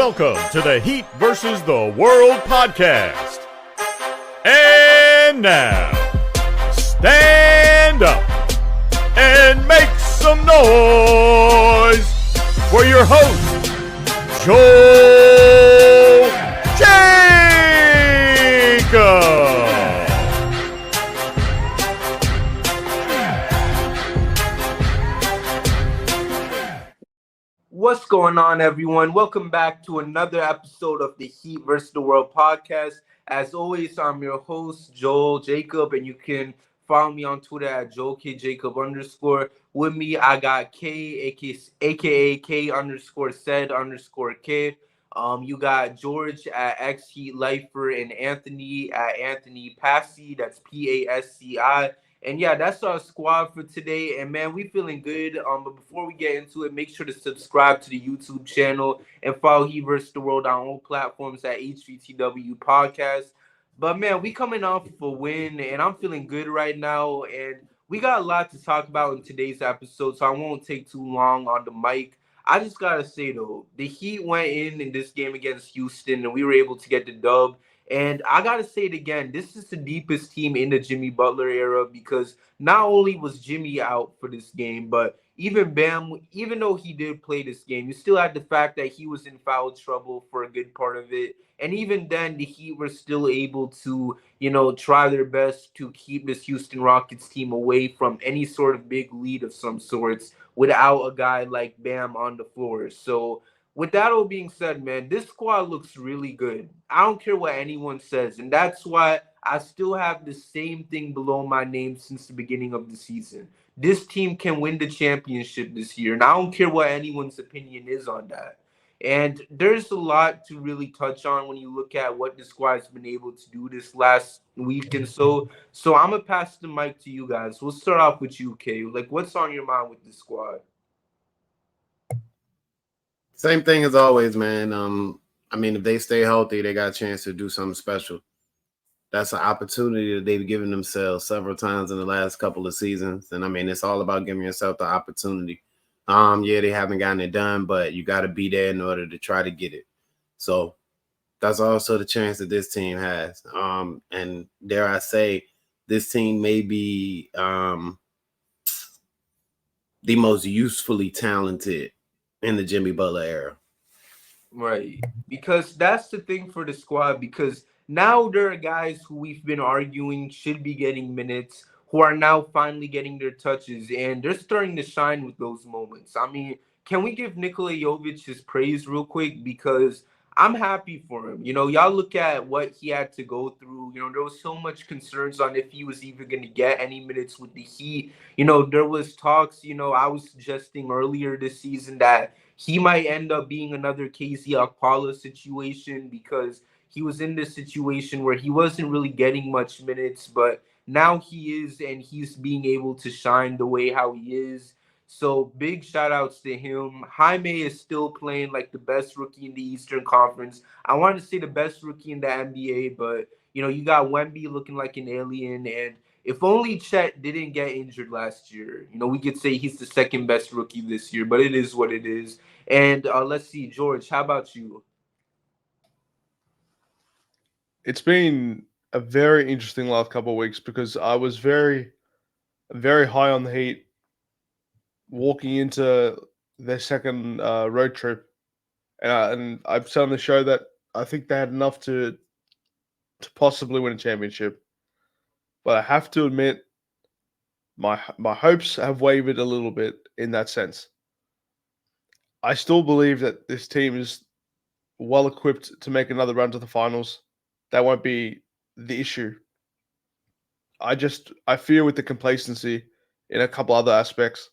Welcome to the Heat versus the World podcast. And now, stand up and make some noise for your host, Joel Jacob. What's going on, everyone? Welcome back to another episode of the Heat vs. the World podcast. As always, I'm your host, Joel Jacob, and you can follow me on Twitter at JoelKJacob_. With me, I got K, aka K_said_K. You got George at XHeatLifer and Anthony at Anthony Passy. That's PASCI. And yeah, that's our squad for today. And man, we feeling good. But before we get into it, make sure to subscribe to the YouTube channel and follow He vs. the World on all platforms at HVTW Podcast. But man, we coming off of a win, and I'm feeling good right now. And we got a lot to talk about in today's episode, so I won't take too long on the mic. I just gotta say though, the Heat went in this game against Houston, and we were able to get the dub. And I got to say it again, this is the deepest team in the Jimmy Butler era, because not only was Jimmy out for this game, but even Bam, even though he did play this game, you still had the fact that he was in foul trouble for a good part of it. And even then, the Heat were still able to, try their best to keep this Houston Rockets team away from any sort of big lead of some sorts without a guy like Bam on the floor. So, with that all being said, man, this squad looks really good. I don't care what anyone says. And that's why I still have the same thing below my name since the beginning of the season. This team can win the championship this year. And I don't care what anyone's opinion is on that. And there's a lot to really touch on when you look at what the squad's been able to do this last week. And so I'm going to pass the mic to you guys. We'll start off with you, Kay. What's on your mind with the squad? Same thing as always, man. If they stay healthy, they got a chance to do something special. That's an opportunity that they've given themselves several times in the last couple of seasons. And it's all about giving yourself the opportunity. They haven't gotten it done, but you got to be there in order to try to get it. So that's also the chance that this team has. And dare I say, this team may be the most usefully talented in the Jimmy Butler era. Right. Because that's the thing for the squad, because now there are guys who we've been arguing should be getting minutes, who are now finally getting their touches, and they're starting to shine with those moments. Can we give Nikola Jovic his praise real quick? Because I'm happy for him. Y'all look at what he had to go through. There was so much concerns on if he was even going to get any minutes with the Heat. There was talks, I was suggesting earlier this season that he might end up being another KZ Okpala situation, because he was in this situation where he wasn't really getting much minutes, but now he is, and he's being able to shine the way how he is. So big shout outs to him. Jaime is still playing like the best rookie in the Eastern Conference. I wanted to say the best rookie in the NBA, but you got Wemby looking like an alien. And if only Chet didn't get injured last year, we could say he's the second best rookie this year, but it is what it is. And let's see, George, how about you? It's been a very interesting last couple of weeks, because I was very, very high on the Heat walking into their second road trip, and I've said on the show that I think they had enough to possibly win a championship. But I have to admit, my hopes have wavered a little bit in that sense. I still believe that this team is well equipped to make another run to the finals. That won't be the issue. I fear with the complacency in a couple other aspects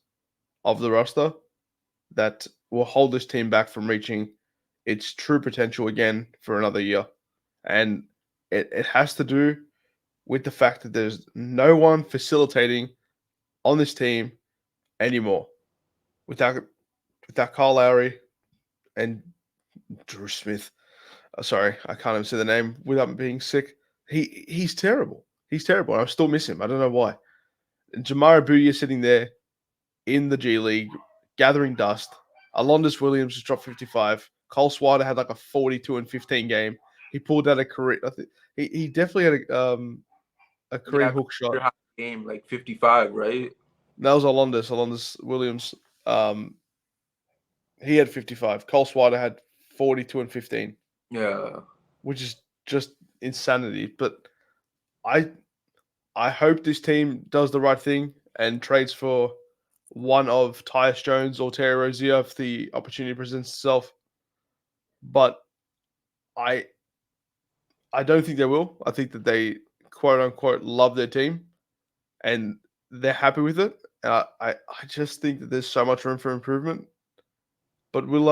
of the roster that will hold this team back from reaching its true potential again for another year. And it has to do with the fact that there's no one facilitating on this team anymore. Without Kyle Lowry and Drew Smith. Sorry, I can't even say the name without being sick. He's terrible. He's terrible. I still miss him. I don't know why. And Jamara Bouye sitting there in the G League, gathering dust. Alondas Williams has dropped 55. Cole Swider had like a 42 and 15 game. He pulled out a career. I think he definitely had a career hook shot. Game like 55, right? That was Alondas Williams. He had 55. Cole Swider had 42 and 15. Yeah. Which is just insanity. But I hope this team does the right thing and trades for one of Tyus Jones or Terry Rozier if the opportunity presents itself. But I don't think they will. I think that they quote unquote love their team and they're happy with it. I just think that there's so much room for improvement. But we'll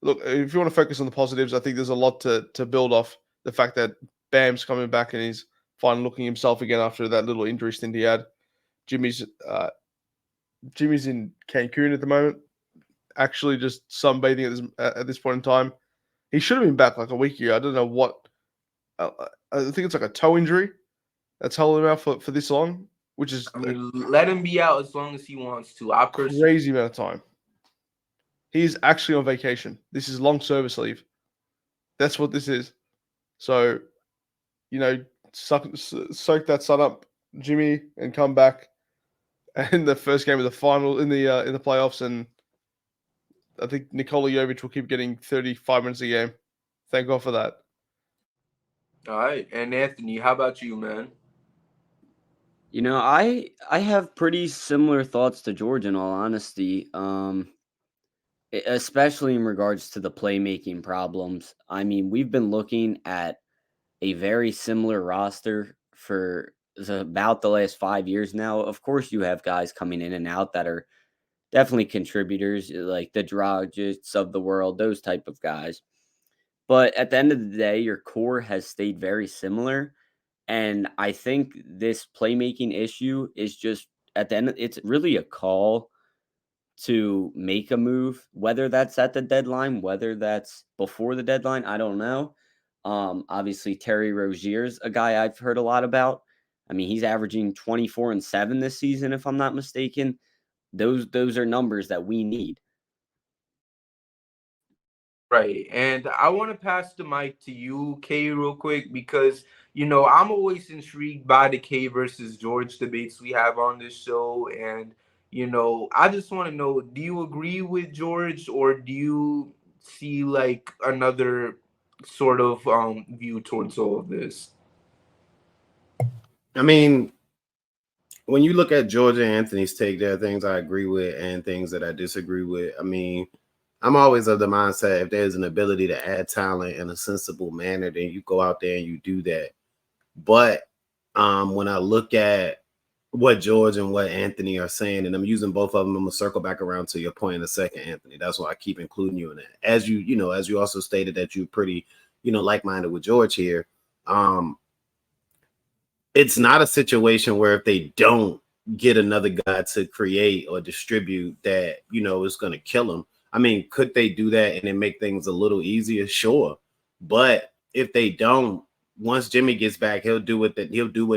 look, if you want to focus on the positives, I think there's a lot to build off the fact that Bam's coming back and he's finally looking himself again after that little injury stint he had. Jimmy's in Cancun at the moment, actually just sunbathing at this point in time. He should have been back like a week ago. I don't know what. I think it's like a toe injury that's holding him out for this long, which is let him be out as long as he wants to. Crazy amount of time. He's actually on vacation. This is long service leave. That's what this is. So, soak that sun up, Jimmy, and come back in the first game of the final in the playoffs. And I think Nikola Jovic will keep getting 35 minutes a game. Thank God for that. All right, and Anthony, how about you, man? I have pretty similar thoughts to George, in all honesty. Especially in regards to the playmaking problems. I mean, we've been looking at a very similar roster for about the last 5 years now. Of course, you have guys coming in and out that are definitely contributors, like the Dragics of the world, those type of guys. But at the end of the day, your core has stayed very similar. And I think this playmaking issue is just at the end, it's really a call to make a move, whether that's at the deadline, whether that's before the deadline, I don't know. Obviously Terry Rozier's a guy I've heard a lot about. I mean, he's averaging 24 and 7 this season, if I'm not mistaken. Those are numbers that we need. Right. And I want to pass the mic to you, Kay, real quick, because, I'm always intrigued by the Kay versus George debates we have on this show. And, I just want to know, do you agree with George or do you see like another sort of view towards all of this? I mean, when you look at George and Anthony's take, there are things I agree with and things that I disagree with. I mean, I'm always of the mindset if there's an ability to add talent in a sensible manner, then you go out there and you do that. But when I look at what George and what Anthony are saying, and I'm using both of them, I'm gonna circle back around to your point in a second, Anthony. That's why I keep including you in that. As you also stated that you're pretty, like-minded with George here. It's not a situation where if they don't get another guy to create or distribute that, it's going to kill them. I mean, could they do that and then make things a little easier? Sure. But if they don't, once Jimmy gets back, he'll do what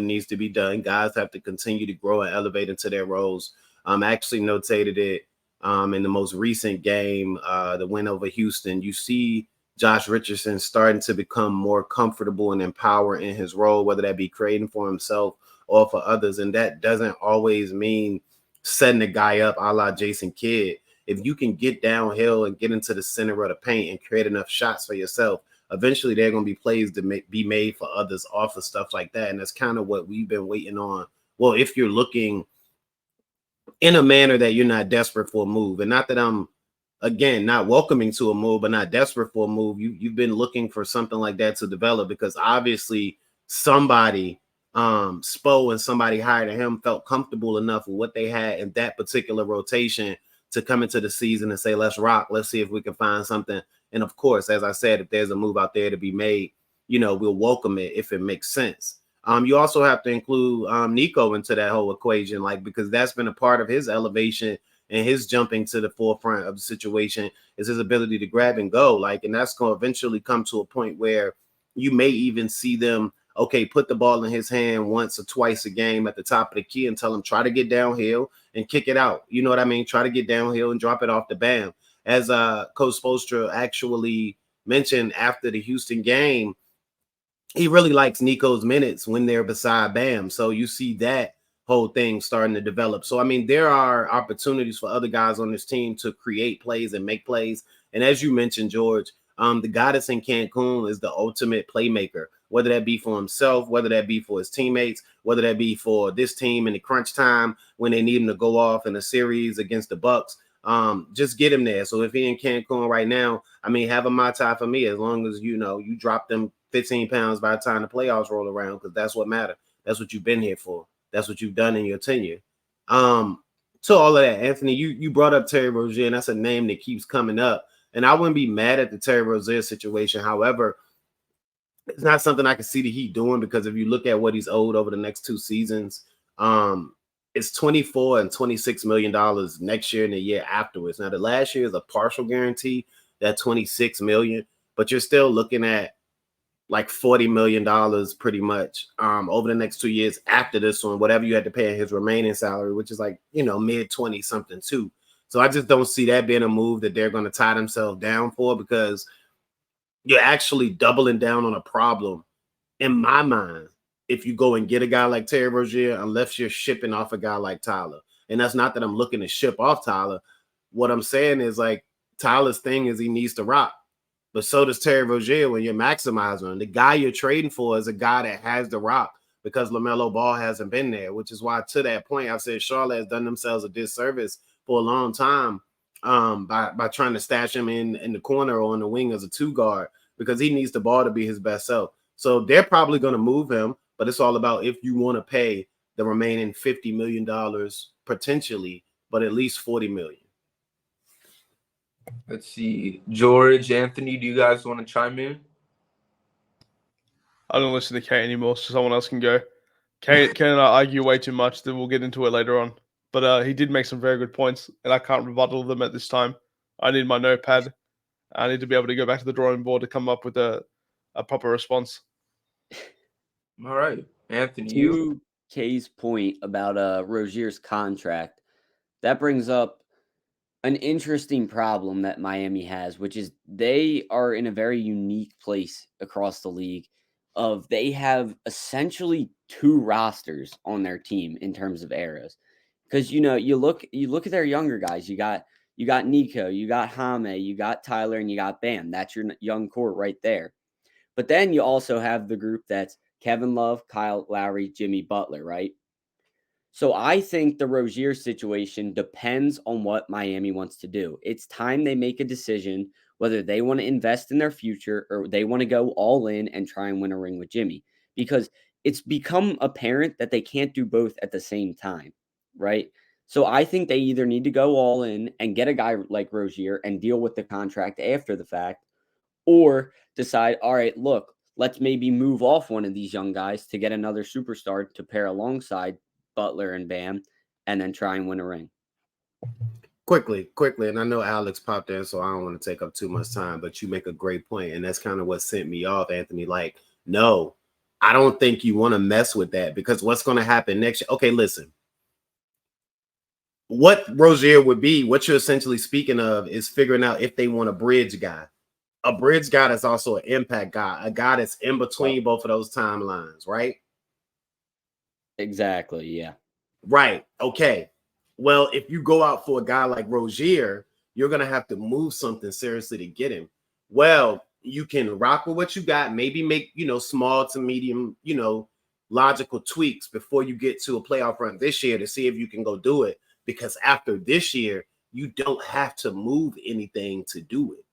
needs to be done. Guys have to continue to grow and elevate into their roles. I actually notated it in the most recent game, the win over Houston. You see Josh Richardson starting to become more comfortable and empowered in his role, whether that be creating for himself or for others. And that doesn't always mean setting a guy up a la Jason Kidd. If you can get downhill and get into the center of the paint and create enough shots for yourself, eventually there are going to be plays to be made for others off of stuff like that. And that's kind of what we've been waiting on. Well, if you're looking in a manner that you're not desperate for a move, and not that I'm, again, not welcoming to a move, but not desperate for a move, you've been looking for something like that to develop, because obviously somebody, Spo and somebody higher than him, felt comfortable enough with what they had in that particular rotation to come into the season and say, let's rock, let's see if we can find something. And of course, as I said, if there's a move out there to be made, we'll welcome it if it makes sense. You also have to include Nico into that whole equation, because that's been a part of his elevation and his jumping to the forefront of the situation is his ability to grab and go. And that's going to eventually come to a point where you may even see them, put the ball in his hand once or twice a game at the top of the key and tell him, try to get downhill and kick it out. You know what I mean? Try to get downhill and drop it off the bam. as Coach Spoelstra actually mentioned after the Houston game, he really likes Nico's minutes when they're beside Bam. So you see that whole thing starting to develop. So, I mean, there are opportunities for other guys on this team to create plays and make plays. And as you mentioned, George, the guy that's in Cancun is the ultimate playmaker, whether that be for himself, whether that be for his teammates, whether that be for this team in the crunch time when they need him to go off in a series against the Bucks. Just get him there. So if he in Cancun right now, I mean, have a Mai Tai for me, as long as, you know, you drop them 15 pounds by the time the playoffs roll around, because that's what matters. That's what you've been here for. That's what you've done in your tenure. To all of that, Anthony, you brought up Terry Rozier, and that's a name that keeps coming up. And I wouldn't be mad at the Terry Rozier situation. However, it's not something I can see the Heat doing, because if you look at what he's owed over the next 2 seasons, it's $24 and $26 million next year and the year afterwards. Now, the last year is a partial guarantee, that $26 million, but you're still looking at like $40 million pretty much over the next 2 years after this one, whatever you had to pay in his remaining salary, which is like, you know, mid-20 something too. So I just don't see that being a move that they're going to tie themselves down for, because you're actually doubling down on a problem in my mind if you go and get a guy like Terry Rozier, unless you're shipping off a guy like Tyler. And that's not that I'm looking to ship off Tyler. What I'm saying is, like, Tyler's thing is he needs to rock. But so does Terry Rozier when you're maximizing him. The guy you're trading for is a guy that has the rock, because LaMelo Ball hasn't been there, which is why, to that point, I said Charlotte has done themselves a disservice for a long time by trying to stash him in the corner or on the wing as a 2 guard, because he needs the ball to be his best self. So they're probably going to move him, but it's all about if you want to pay the remaining $50 million potentially, but at least $40 million. Let's see. George, Anthony, do you guys want to chime in? I don't listen to Kate anymore, so someone else can go. Kate and I argue way too much, then we'll get into it later on. But he did make some very good points, and I can't rebuttal them at this time. I need my notepad. I need to be able to go back to the drawing board to come up with a proper response. All right. Anthony, you? To Kay's point about Rozier's contract, that brings up an interesting problem that Miami has, which is they are in a very unique place across the league. Of they have essentially 2 rosters on their team in terms of eras, because you look at their younger guys. You got Nico, you got Jaime, you got Tyler, and you got Bam. That's your young core right there. But then you also have the group that's Kevin Love, Kyle Lowry, Jimmy Butler, right? So I think the Rozier situation depends on what Miami wants to do. It's time they make a decision whether they want to invest in their future or they want to go all in and try and win a ring with Jimmy, because it's become apparent that they can't do both at the same time, right? So I think they either need to go all in and get a guy like Rozier and deal with the contract after the fact, or decide, all right, look, let's maybe move off one of these young guys to get another superstar to pair alongside Butler and Bam, and then try and win a ring. Quickly, and I know Alex popped in, so I don't want to take up too much time, but you make a great point, and that's kind of what sent me off, Anthony. Like, no, I don't think you want to mess with that, because what's going to happen next year? Okay, listen. What Rozier would be, what you're essentially speaking of, is figuring out if they want a bridge guy. A bridge guy that's also an impact guy, a guy that's in between both of those timelines, right? Exactly, yeah. Right. Okay. Well, if you go out for a guy like Rozier, you're going to have to move something seriously to get him. Well, you can rock with what you got, maybe make, small to medium, logical tweaks before you get to a playoff run this year to see if you can go do it. Because after this year, you don't have to move anything to do it.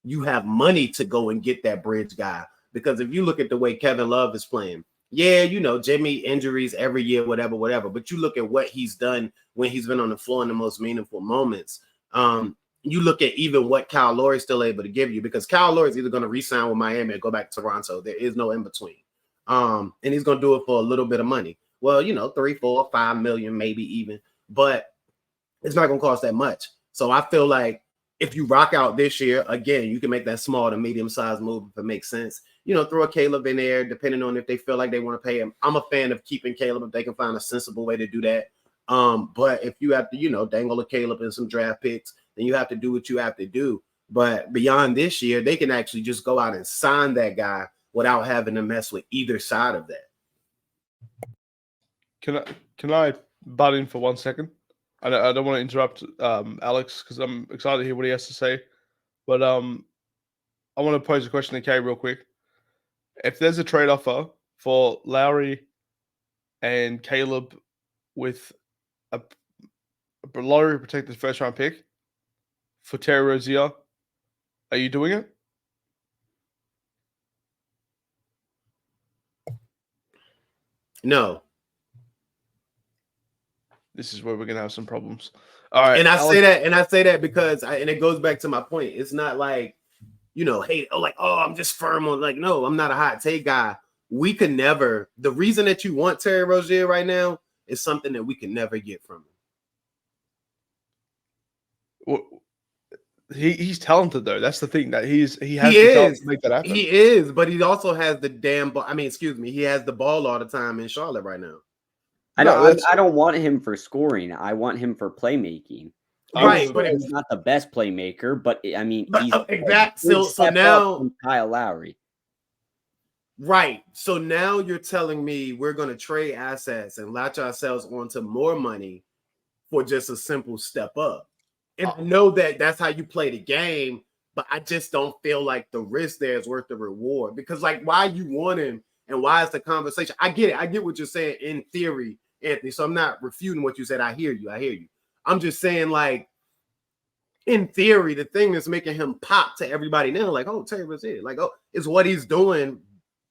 You have money to go and get that bridge guy. Because if you look at the way Kevin Love is playing, yeah, Jimmy injuries every year, whatever. But you look at what he's done when he's been on the floor in the most meaningful moments. You look at even what Kyle Lowry's still able to give you, because Kyle Lowry's either going to re-sign with Miami or go back to Toronto. There is no in between. And he's going to do it for a little bit of money. Well, 3, 4, 5 million, maybe even, but it's not going to cost that much. So I feel like if you rock out this year, again, you can make that small to medium-sized move if it makes sense. Throw a Caleb in there, depending on if they feel like they want to pay him. I'm a fan of keeping Caleb if they can find a sensible way to do that. But if you have to, dangle a Caleb and some draft picks, then you have to do what you have to do. But beyond this year, they can actually just go out and sign that guy without having to mess with either side of that. Can I butt in for 1 second? I don't want to interrupt Alex because I'm excited to hear what he has to say. But I want to pose a question to Kay real quick. If there's a trade offer for Lowry and Caleb with a lottery protected first round pick for Terry Rozier, are you doing it? No. This is where we're gonna have some problems. All right, and I say that because and it goes back to my point. It's not like, hey, I'm just firm on, like, no, I'm not a hot take guy. We could never. The reason that you want Terry Rozier right now is something that we can never get from him. He's talented though. That's the thing, that he has the talent to make that happen. He is, but he also has the damn ball. I mean, excuse me, he has the ball all the time in Charlotte right now. I don't want him for scoring. I want him for playmaking. Right, but he's not the best playmaker, but I mean, he's exactly. So now Kyle Lowry. Right. So now you're telling me we're going to trade assets and latch ourselves onto more money for just a simple step up. And I know that that's how you play the game, but I just don't feel like the risk there is worth the reward, because, like, why you want him and why is the conversation? I get it. I get what you're saying in theory, Anthony. So I'm not refuting what you said. I hear you. I'm just saying, like, in theory, the thing that's making him pop to everybody now, like, oh, Terry Rozier, like, oh, is what he's doing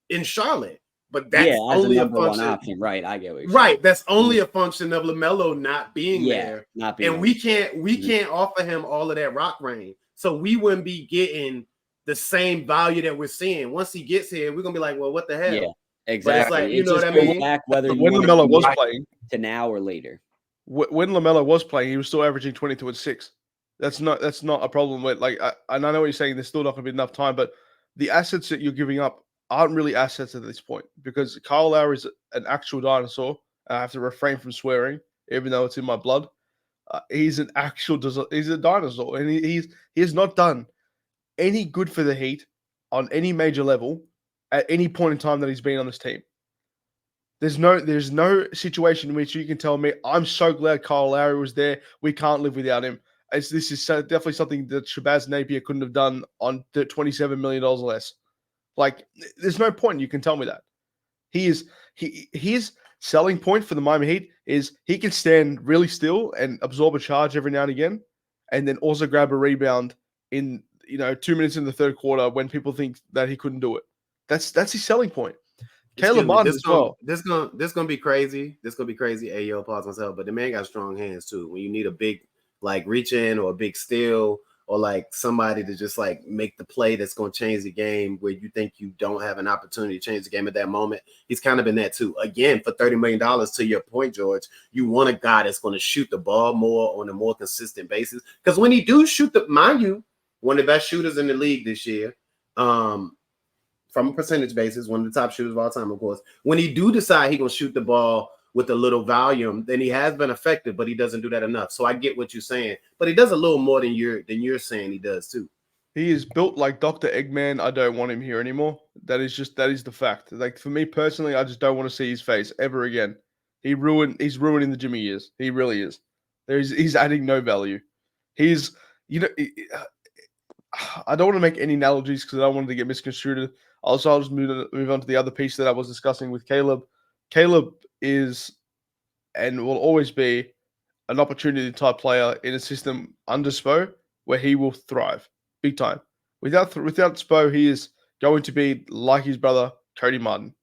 in Charlotte. But that's only a function. Option. Right, I get what you're right. saying. That's only a function of LaMelo not being there. Not being and we can't offer him all of that rock rain. So we wouldn't be getting the same value that we're seeing. Once he gets here, we're gonna be like, well, what the hell? Yeah, exactly. But it's like, you know what I mean? Back whether when LaMelo was playing to now or later. When LaMelo was playing, he was still averaging 22 and 6. That's not a problem with, like, and I know what you're saying. There's still not gonna be enough time, but the assets that you're giving up aren't really assets at this point, because Kyle Lowry is an actual dinosaur. I have to refrain from swearing, even though it's in my blood. He's a dinosaur, and he has not done any good for the Heat on any major level at any point in time that he's been on this team. There's no situation in which you can tell me, I'm so glad Kyle Lowry was there, we can't live without him. This is definitely something that Shabazz Napier couldn't have done on the $27 million less. Like, there's no point. You can tell me that. His selling point for the Miami Heat is he can stand really still and absorb a charge every now and again, and then also grab a rebound in 2 minutes in the third quarter when people think that he couldn't do it. That's his selling point. Caleb Martin as well. This gonna be crazy. This gonna be crazy. Hey, yo, pause myself. But the man got strong hands too. When you need a big, like, reach in or a big steal, or like somebody to just, like, make the play that's going to change the game where you think you don't have an opportunity to change the game at that moment. He's kind of been that too. Again, for $30 million, to your point, George, you want a guy that's going to shoot the ball more on a more consistent basis. Because when he do shoot mind you, one of the best shooters in the league this year, from a percentage basis, one of the top shooters of all time, of course. When he do decide he's going to shoot the ball with a little volume, then he has been effective, but he doesn't do that enough. So I get what you're saying, but he does a little more than you're saying he does too. He is built like Dr. Eggman. I don't want him here anymore. That is the fact. Like, for me personally, I just don't want to see his face ever again. He's ruining the Jimmy years. He really is. He's adding no value. He's, I don't want to make any analogies because I don't want to get misconstrued. Also, I'll just move on to the other piece that I was discussing with Caleb. Caleb is and will always be an opportunity type player in a system under Spo where he will thrive big time. Without Spo, he is going to be like his brother Cody Martin.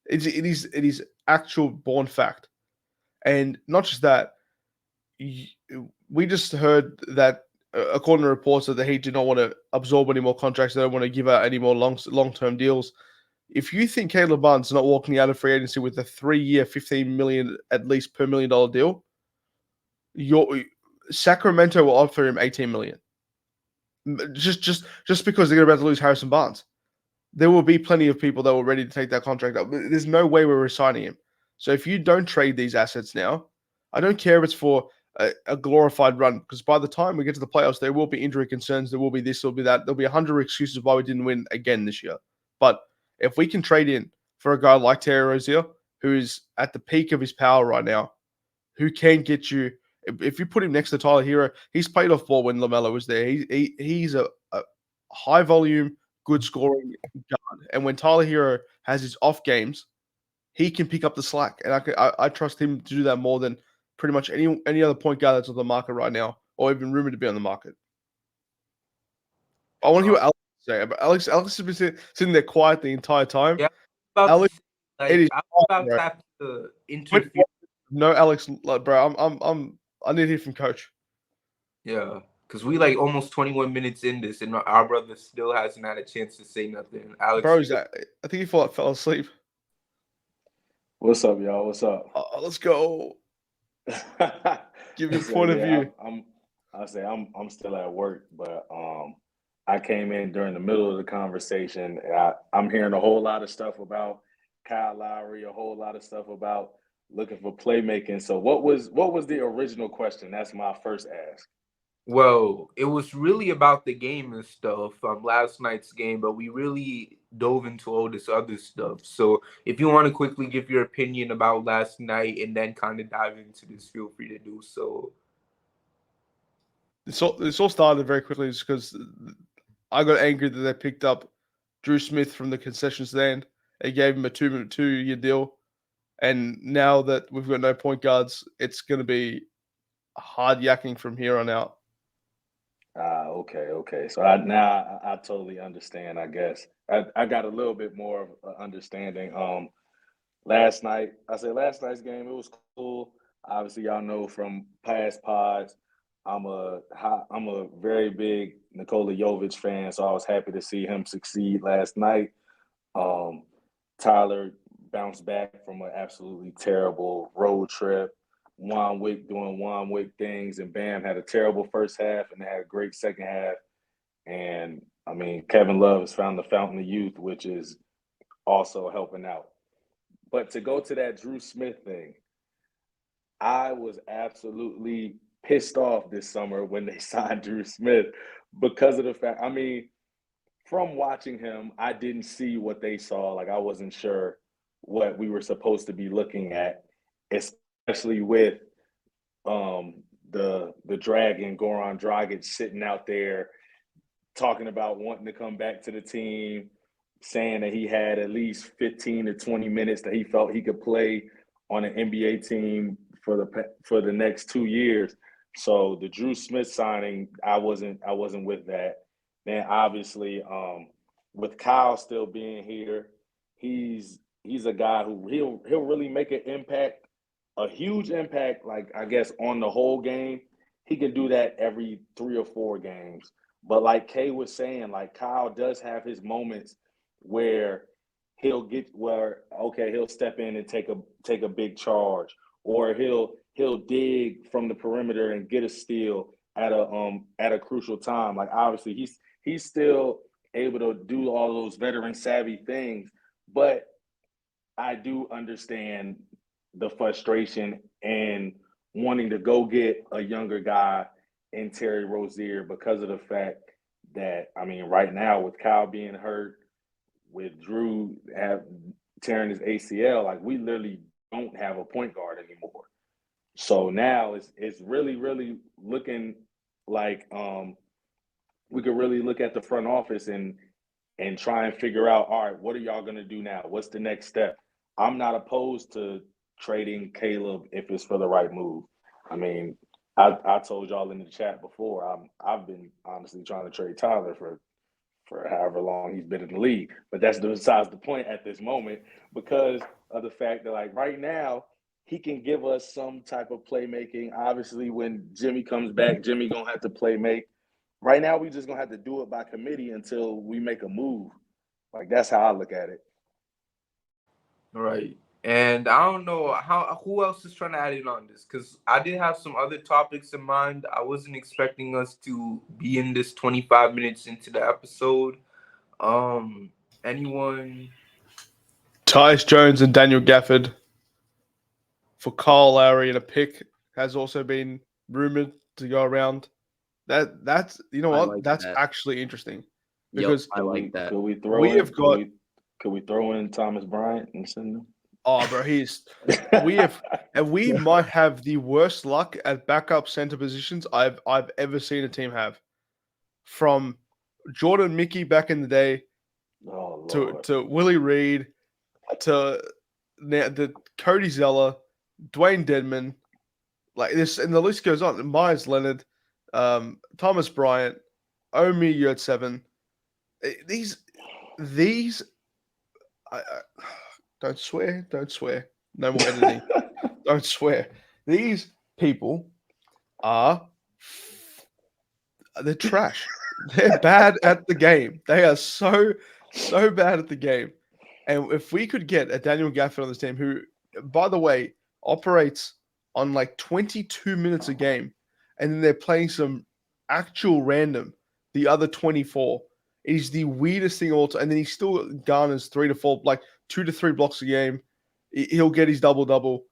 It is actual born fact, and not just that. We just heard that according to reports that the Heat do not want to absorb any more contracts. They don't want to give out any more long-term deals. If you think Caleb Martin's not walking out of free agency with a 3-year, $15 million at least per $1 million deal, Sacramento will offer him $18 million. Just because they're about to lose Harrison Barnes. There will be plenty of people that were ready to take that contract up. There's no way we're resigning him. So if you don't trade these assets now, I don't care if it's for a glorified run, because by the time we get to the playoffs, there will be injury concerns. There will be this, there will be that. There'll be 100 excuses why we didn't win again this year. But if we can trade in for a guy like Tyler Rozier, who is at the peak of his power right now, who can get you, if you put him next to Tyler Herro, he's played off ball when LaMelo was there. He's a high volume, good scoring guard. And when Tyler Herro has his off games, he can pick up the slack. And I trust him to do that more than pretty much any other point guard that's on the market right now, or even rumored to be on the market. I want to hear what Alex say. But Alex has been sitting there quiet the entire time. Yeah, Alex, it is. I'm about bro. to have to interfere. No, Alex, bro. I need to hear from Coach. Yeah, because we like almost 21 minutes in this, and our brother still hasn't had a chance to say nothing. Alex, Bro, I think he fell asleep. What's up, y'all? What's up? Let's go. Give your point of view. I'm still at work, but I came in during the middle of the conversation. I'm hearing a whole lot of stuff about Kyle Lowry, a whole lot of stuff about looking for playmaking. So what was the original question? That's my first ask. Well, it was really about the game and stuff from last night's game, but we really dove into all this other stuff. So if you want to quickly give your opinion about last night and then kind of dive into this, feel free to do so. This all started very quickly just because I got angry that they picked up Drew Smith from the concession stand. They gave him a 2-year deal. And now that we've got no point guards, it's going to be hard yakking from here on out. Okay. So I totally understand, I guess. I got a little bit more of understanding. Last night's game, it was cool. Obviously, y'all know from past pods, I'm a very big Nikola Jovic fan, so I was happy to see him succeed last night. Tyler bounced back from an absolutely terrible road trip. Juan Wick doing Juan Wick things, and Bam had a terrible first half and had a great second half. And I mean, Kevin Love has found the fountain of youth, which is also helping out. But to go to that Drew Smith thing, I was absolutely pissed off this summer when they signed Drew Smith because of the fact, I mean, from watching him, I didn't see what they saw. Like, I wasn't sure what we were supposed to be looking at, especially with the Dragon, Goran Dragic, sitting out there talking about wanting to come back to the team, saying that he had at least 15 to 20 minutes that he felt he could play on an NBA team for the next 2 years. So the Drew Smith signing, I wasn't with that. Then obviously, with Kyle still being here, he's a guy who he'll really make an impact, a huge impact. Like, I guess on the whole game, he can do that every 3 or 4 games. But like Kay was saying, like, Kyle does have his moments where he'll step in and take a big charge, or he'll dig from the perimeter and get a steal at a crucial time. Like, obviously he's still able to do all those veteran savvy things, but I do understand the frustration and wanting to go get a younger guy in Terry Rozier because of the fact that, I mean, right now with Kyle being hurt, with Drew tearing his ACL, like, we literally don't have a point guard anymore. So now it's really, really looking like we could really look at the front office and try and figure out, all right, what are y'all going to do now? What's the next step? I'm not opposed to trading Caleb if it's for the right move. I mean, I told y'all in the chat before, I've been honestly trying to trade Tyler for however long he's been in the league. But that's besides the point at this moment, because of the fact that, like, right now, he can give us some type of playmaking. Obviously, when Jimmy comes back, Jimmy going to have to play make. Right now, we just going to have to do it by committee until we make a move. Like, that's how I look at it. All right. And I don't know who else is trying to add in on this, because I did have some other topics in mind. I wasn't expecting us to be in this 25 minutes into the episode. Anyone? Tyus Jones and Daniel Gafford for Kyle Lowry and a pick has also been rumored to go around. That's you know I what? like That's that. actually interesting Yep, because I like that. Could we throw we in? have got Could we throw in Thomas Bryant and send him? bro, we might have the worst luck at backup center positions I've ever seen a team have. From Jordan Mickey back in the day Oh to Lord. Willie Reed to now the Cody Zeller, Dwayne Dedman, like this, and the list goes on. Myers Leonard, Thomas Bryant, Omi Yurtseven. These, I don't swear, don't swear. No more editing. Don't swear. These people are they're trash. They're bad at the game. They are so bad at the game. And if we could get a Daniel Gafford on this team, who, by the way, operates on like 22 minutes a game, and then they're playing some actual random the other 24, it is the weirdest thing of all time. And then he still garners 2 to 3 blocks a game. He'll get his double double.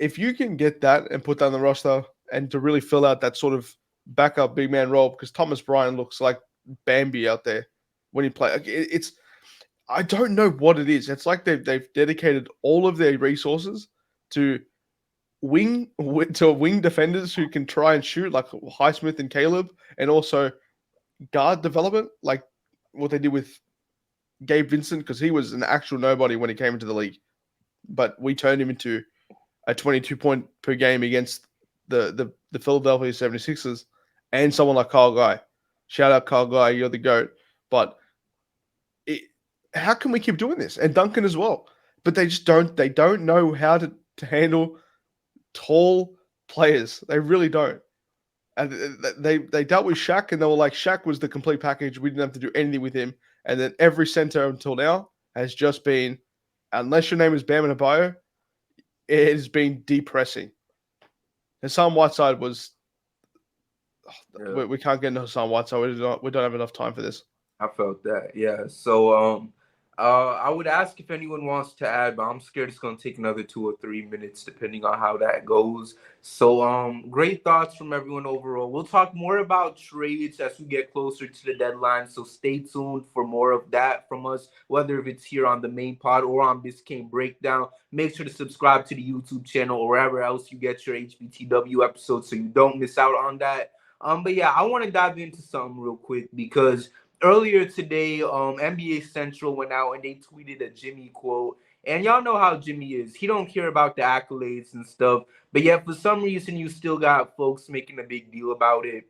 If you can get that and put that on the roster and to really fill out that sort of backup big man role, because Thomas Bryant looks like Bambi out there when he plays. It's I don't know what it is. It's like they've dedicated all of their resources to wing defenders who can try and shoot like Highsmith and Caleb, and also guard development like what they did with Gabe Vincent, because he was an actual nobody when he came into the league, but we turned him into a 22 point per game against the Philadelphia 76ers and someone like Kyle Guy. Shout out Kyle Guy, you're the GOAT. But how can we keep doing this? And Duncan as well. But they just don't know how to handle tall players. They really don't. And they dealt with Shaq, and they were like, Shaq was the complete package. We didn't have to do anything with him. And then every center until now has just been, unless your name is Bam Adebayo, it has been depressing. Hassan Whiteside was. We can't get into Hassan Whiteside. We don't have enough time for this. I felt that, yeah. So, I would ask if anyone wants to add, but I'm scared it's gonna take another 2 or 3 minutes, depending on how that goes. So, great thoughts from everyone overall. We'll talk more about trades as we get closer to the deadline. So stay tuned for more of that from us, whether if it's here on the main pod or on Biscayne Breakdown. Make sure to subscribe to the YouTube channel or wherever else you get your HBTW episodes, so you don't miss out on that. But yeah, I want to dive into something real quick because earlier today, NBA Central went out and they tweeted a Jimmy quote. And y'all know how Jimmy is. He don't care about the accolades and stuff. But yet, for some reason, you still got folks making a big deal about it.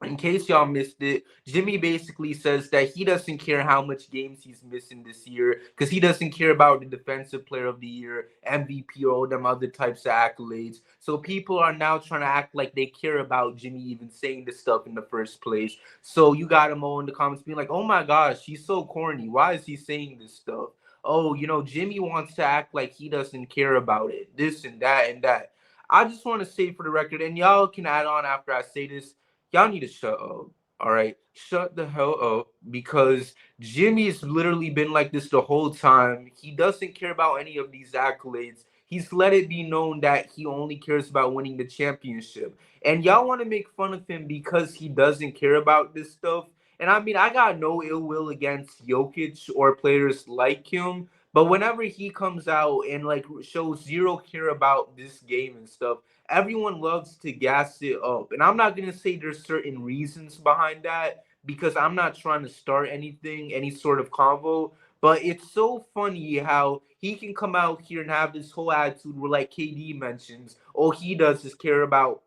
In case y'all missed it, Jimmy basically says that he doesn't care how much games he's missing this year because he doesn't care about the Defensive Player of the Year, MVP, or all them other types of accolades. So people are now trying to act like they care about Jimmy even saying this stuff in the first place. So you got him all in the comments being like, oh my gosh, he's so corny. Why is he saying this stuff? Oh, Jimmy wants to act like he doesn't care about it. This and that and that. I just want to say for the record, and y'all can add on after I say this, y'all need to shut up. All right, shut the hell up, because Jimmy's literally been like this the whole time. He doesn't care about any of these accolades. He's let it be known that he only cares about winning the championship. And y'all want to make fun of him because he doesn't care about this stuff. And I mean, I got no ill will against Jokic or players like him. But whenever he comes out and like shows zero care about this game and stuff, everyone loves to gas it up. And I'm not going to say there's certain reasons behind that because I'm not trying to start anything, any sort of convo. But it's so funny how he can come out here and have this whole attitude where, like KD mentions, all he does is care about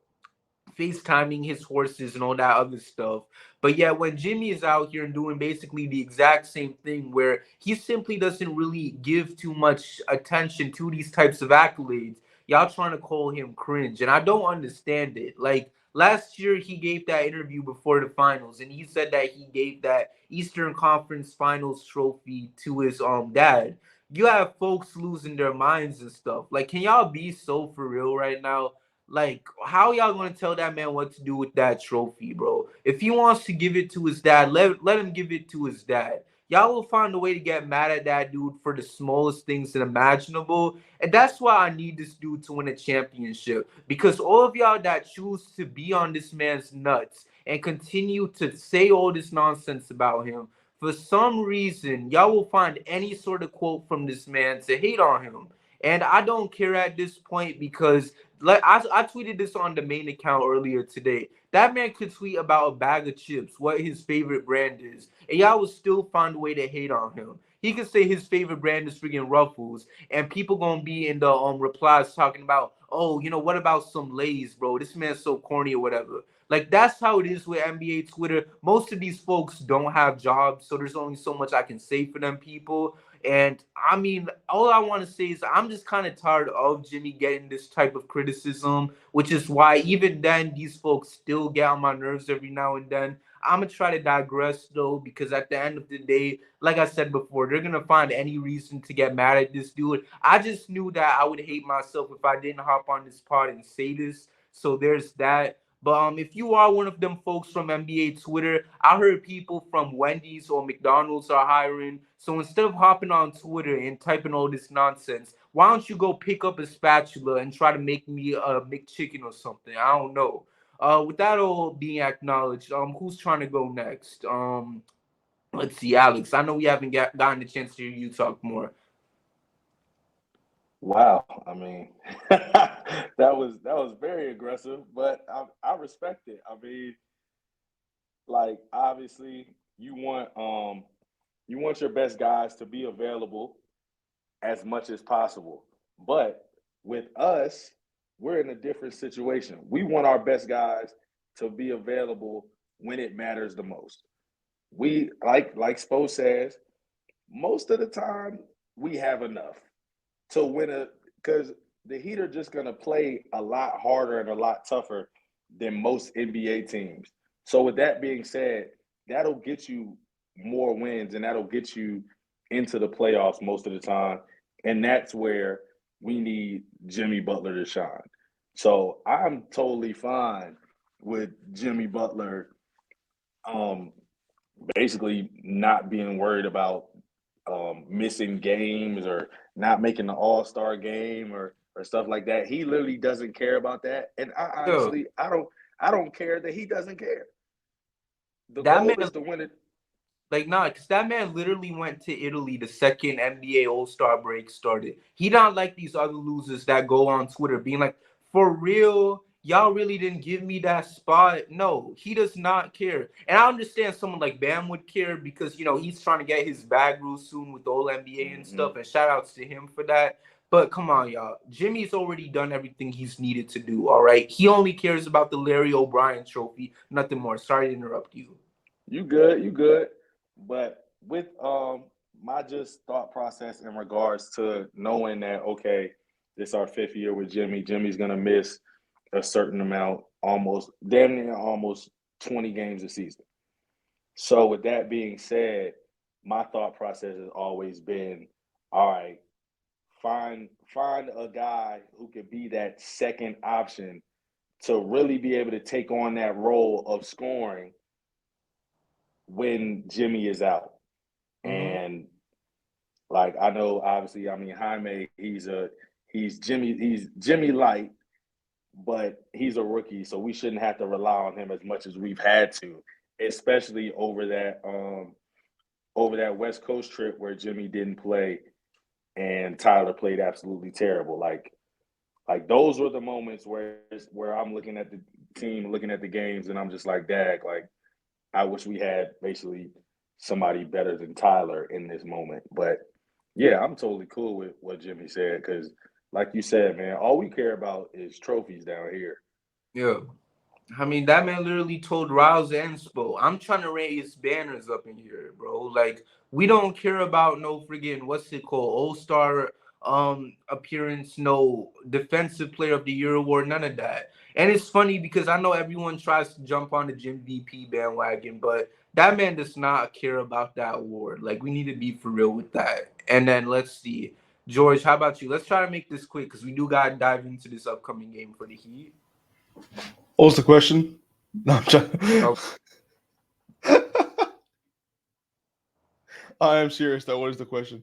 FaceTiming his horses and all that other stuff. But yeah, when Jimmy is out here and doing basically the exact same thing where he simply doesn't really give too much attention to these types of accolades, y'all trying to call him cringe. And I don't understand it. Like last year, he gave that interview before the finals, and he said that he gave that Eastern Conference Finals trophy to his dad. You have folks losing their minds and stuff. Like, can y'all be so for real right now? Like, how y'all gonna tell that man what to do with that trophy, bro? If he wants to give it to his dad, let him give it to his dad. y'all will find a way to get mad at that dude for the smallest things imaginable. And that's why I need this dude to win a championship. Because all of y'all that choose to be on this man's nuts and continue to say all this nonsense about him, for some reason, y'all will find any sort of quote from this man to hate on him. And I don't care at this point because like I tweeted this on the main account earlier today. That man could tweet about a bag of chips, what his favorite brand is, and y'all would still find a way to hate on him. He could say his favorite brand is freaking Ruffles, and people gonna be in the replies talking about, oh, what about some Lay's, bro? This man's so corny or whatever. Like that's how it is with NBA Twitter. Most of these folks don't have jobs, so there's only so much I can say for them people. And I mean, all I want to say is I'm just kind of tired of Jimmy getting this type of criticism, which is why even then these folks still get on my nerves every now and then. I'm gonna try to digress though, because at the end of the day, like I said before, they're gonna find any reason to get mad at this dude. I just knew that I would hate myself if I didn't hop on this pod and say this. So there's that. But if you are one of them folks from NBA Twitter, I heard people from Wendy's or McDonald's are hiring. So instead of hopping on Twitter and typing all this nonsense, why don't you go pick up a spatula and try to make me a McChicken or something? I don't know. With that all being acknowledged, who's trying to go next? Let's see, Alex. I know we haven't gotten a chance to hear you talk more. Wow, I mean, that was very aggressive, but I respect it. I mean, like obviously you want your best guys to be available as much as possible. But with us, we're in a different situation. We want our best guys to be available when it matters the most. We like Spo says, most of the time we have enough to win because the Heat are just gonna play a lot harder and a lot tougher than most NBA teams. So with that being said, that'll get you more wins and that'll get you into the playoffs most of the time. And that's where we need Jimmy Butler to shine. So I'm totally fine with Jimmy Butler basically not being worried about missing games or not making the All-Star game or stuff like that. He literally doesn't care about that. And I honestly, I don't care that he doesn't care. The goal is to win it. Like, nah, because that man literally went to Italy the second NBA All-Star break started. He not like these other losers that go on Twitter being like, for real, y'all really didn't give me that spot. No, he does not care. And I understand someone like Bam would care because, he's trying to get his bag real soon with the whole NBA and stuff. And shout outs to him for that. But come on, y'all. Jimmy's already done everything he's needed to do, all right? He only cares about the Larry O'Brien trophy, nothing more. Sorry to interrupt you. You good. But with my just thought process in regards to knowing that, okay, this is our 5th year with Jimmy. Jimmy's gonna miss a certain amount, damn near almost 20 games a season. So with that being said, my thought process has always been, all right, find a guy who could be that second option to really be able to take on that role of scoring when Jimmy is out. And like I know obviously, I mean Jaime, he's Jimmy light, but he's a rookie, so we shouldn't have to rely on him as much as we've had to, especially over that West Coast trip where Jimmy didn't play and Tyler played absolutely terrible. Like those were the moments where I'm looking at the team, looking at the games, and I'm just like, dag, like I wish we had basically somebody better than Tyler in this moment. But yeah, I'm totally cool with what Jimmy said because, like you said, man, all we care about is trophies down here. Yeah. I mean, that man literally told Riles and Spo, I'm trying to raise banners up in here, bro. Like, we don't care about no friggin' what's it called, All-Star appearance, no Defensive Player of the Year award, none of that. And it's funny because I know everyone tries to jump on the Jim VP bandwagon, but that man does not care about that award. Like, we need to be for real with that. And then let's see. George, how about you? Let's try to make this quick because we do got to dive into this upcoming game for the Heat. What was the question? No, I'm trying. I am serious though. What is the question?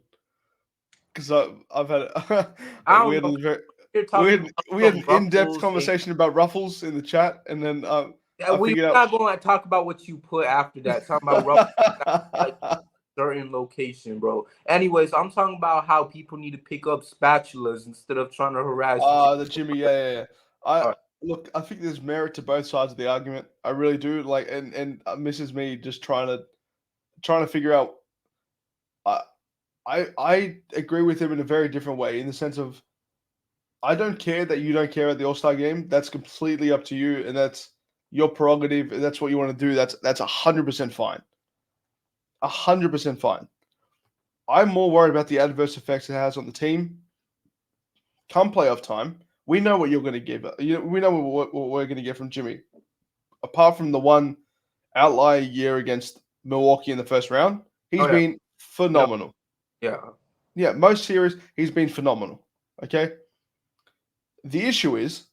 Because I've had I we don't had know. a very, You're talking about we had some an in-depth ruffles. conversation about ruffles in the chat, and then I We're figured not going to talk about what you put after that. Talking about ruffles, like out. certain location, bro. Anyways, I'm talking about how people need to pick up spatulas instead of trying to harass. The Jimmy, yeah. I Alright. look. I think there's merit to both sides of the argument. I really do. Like, and misses me just trying to figure out. I agree with him in a very different way, in the sense of I don't care that you don't care about the All-Star game. That's completely up to you, and that's your prerogative. And that's what you want to do. That's 100% fine. 100% fine. I'm more worried about the adverse effects it has on the team. Come playoff time, we know what you're going to give. We know what we're going to get from Jimmy. Apart from the one outlier year against Milwaukee in the first round, he's been phenomenal. Yeah. Yeah, most series, he's been phenomenal. Okay? The issue is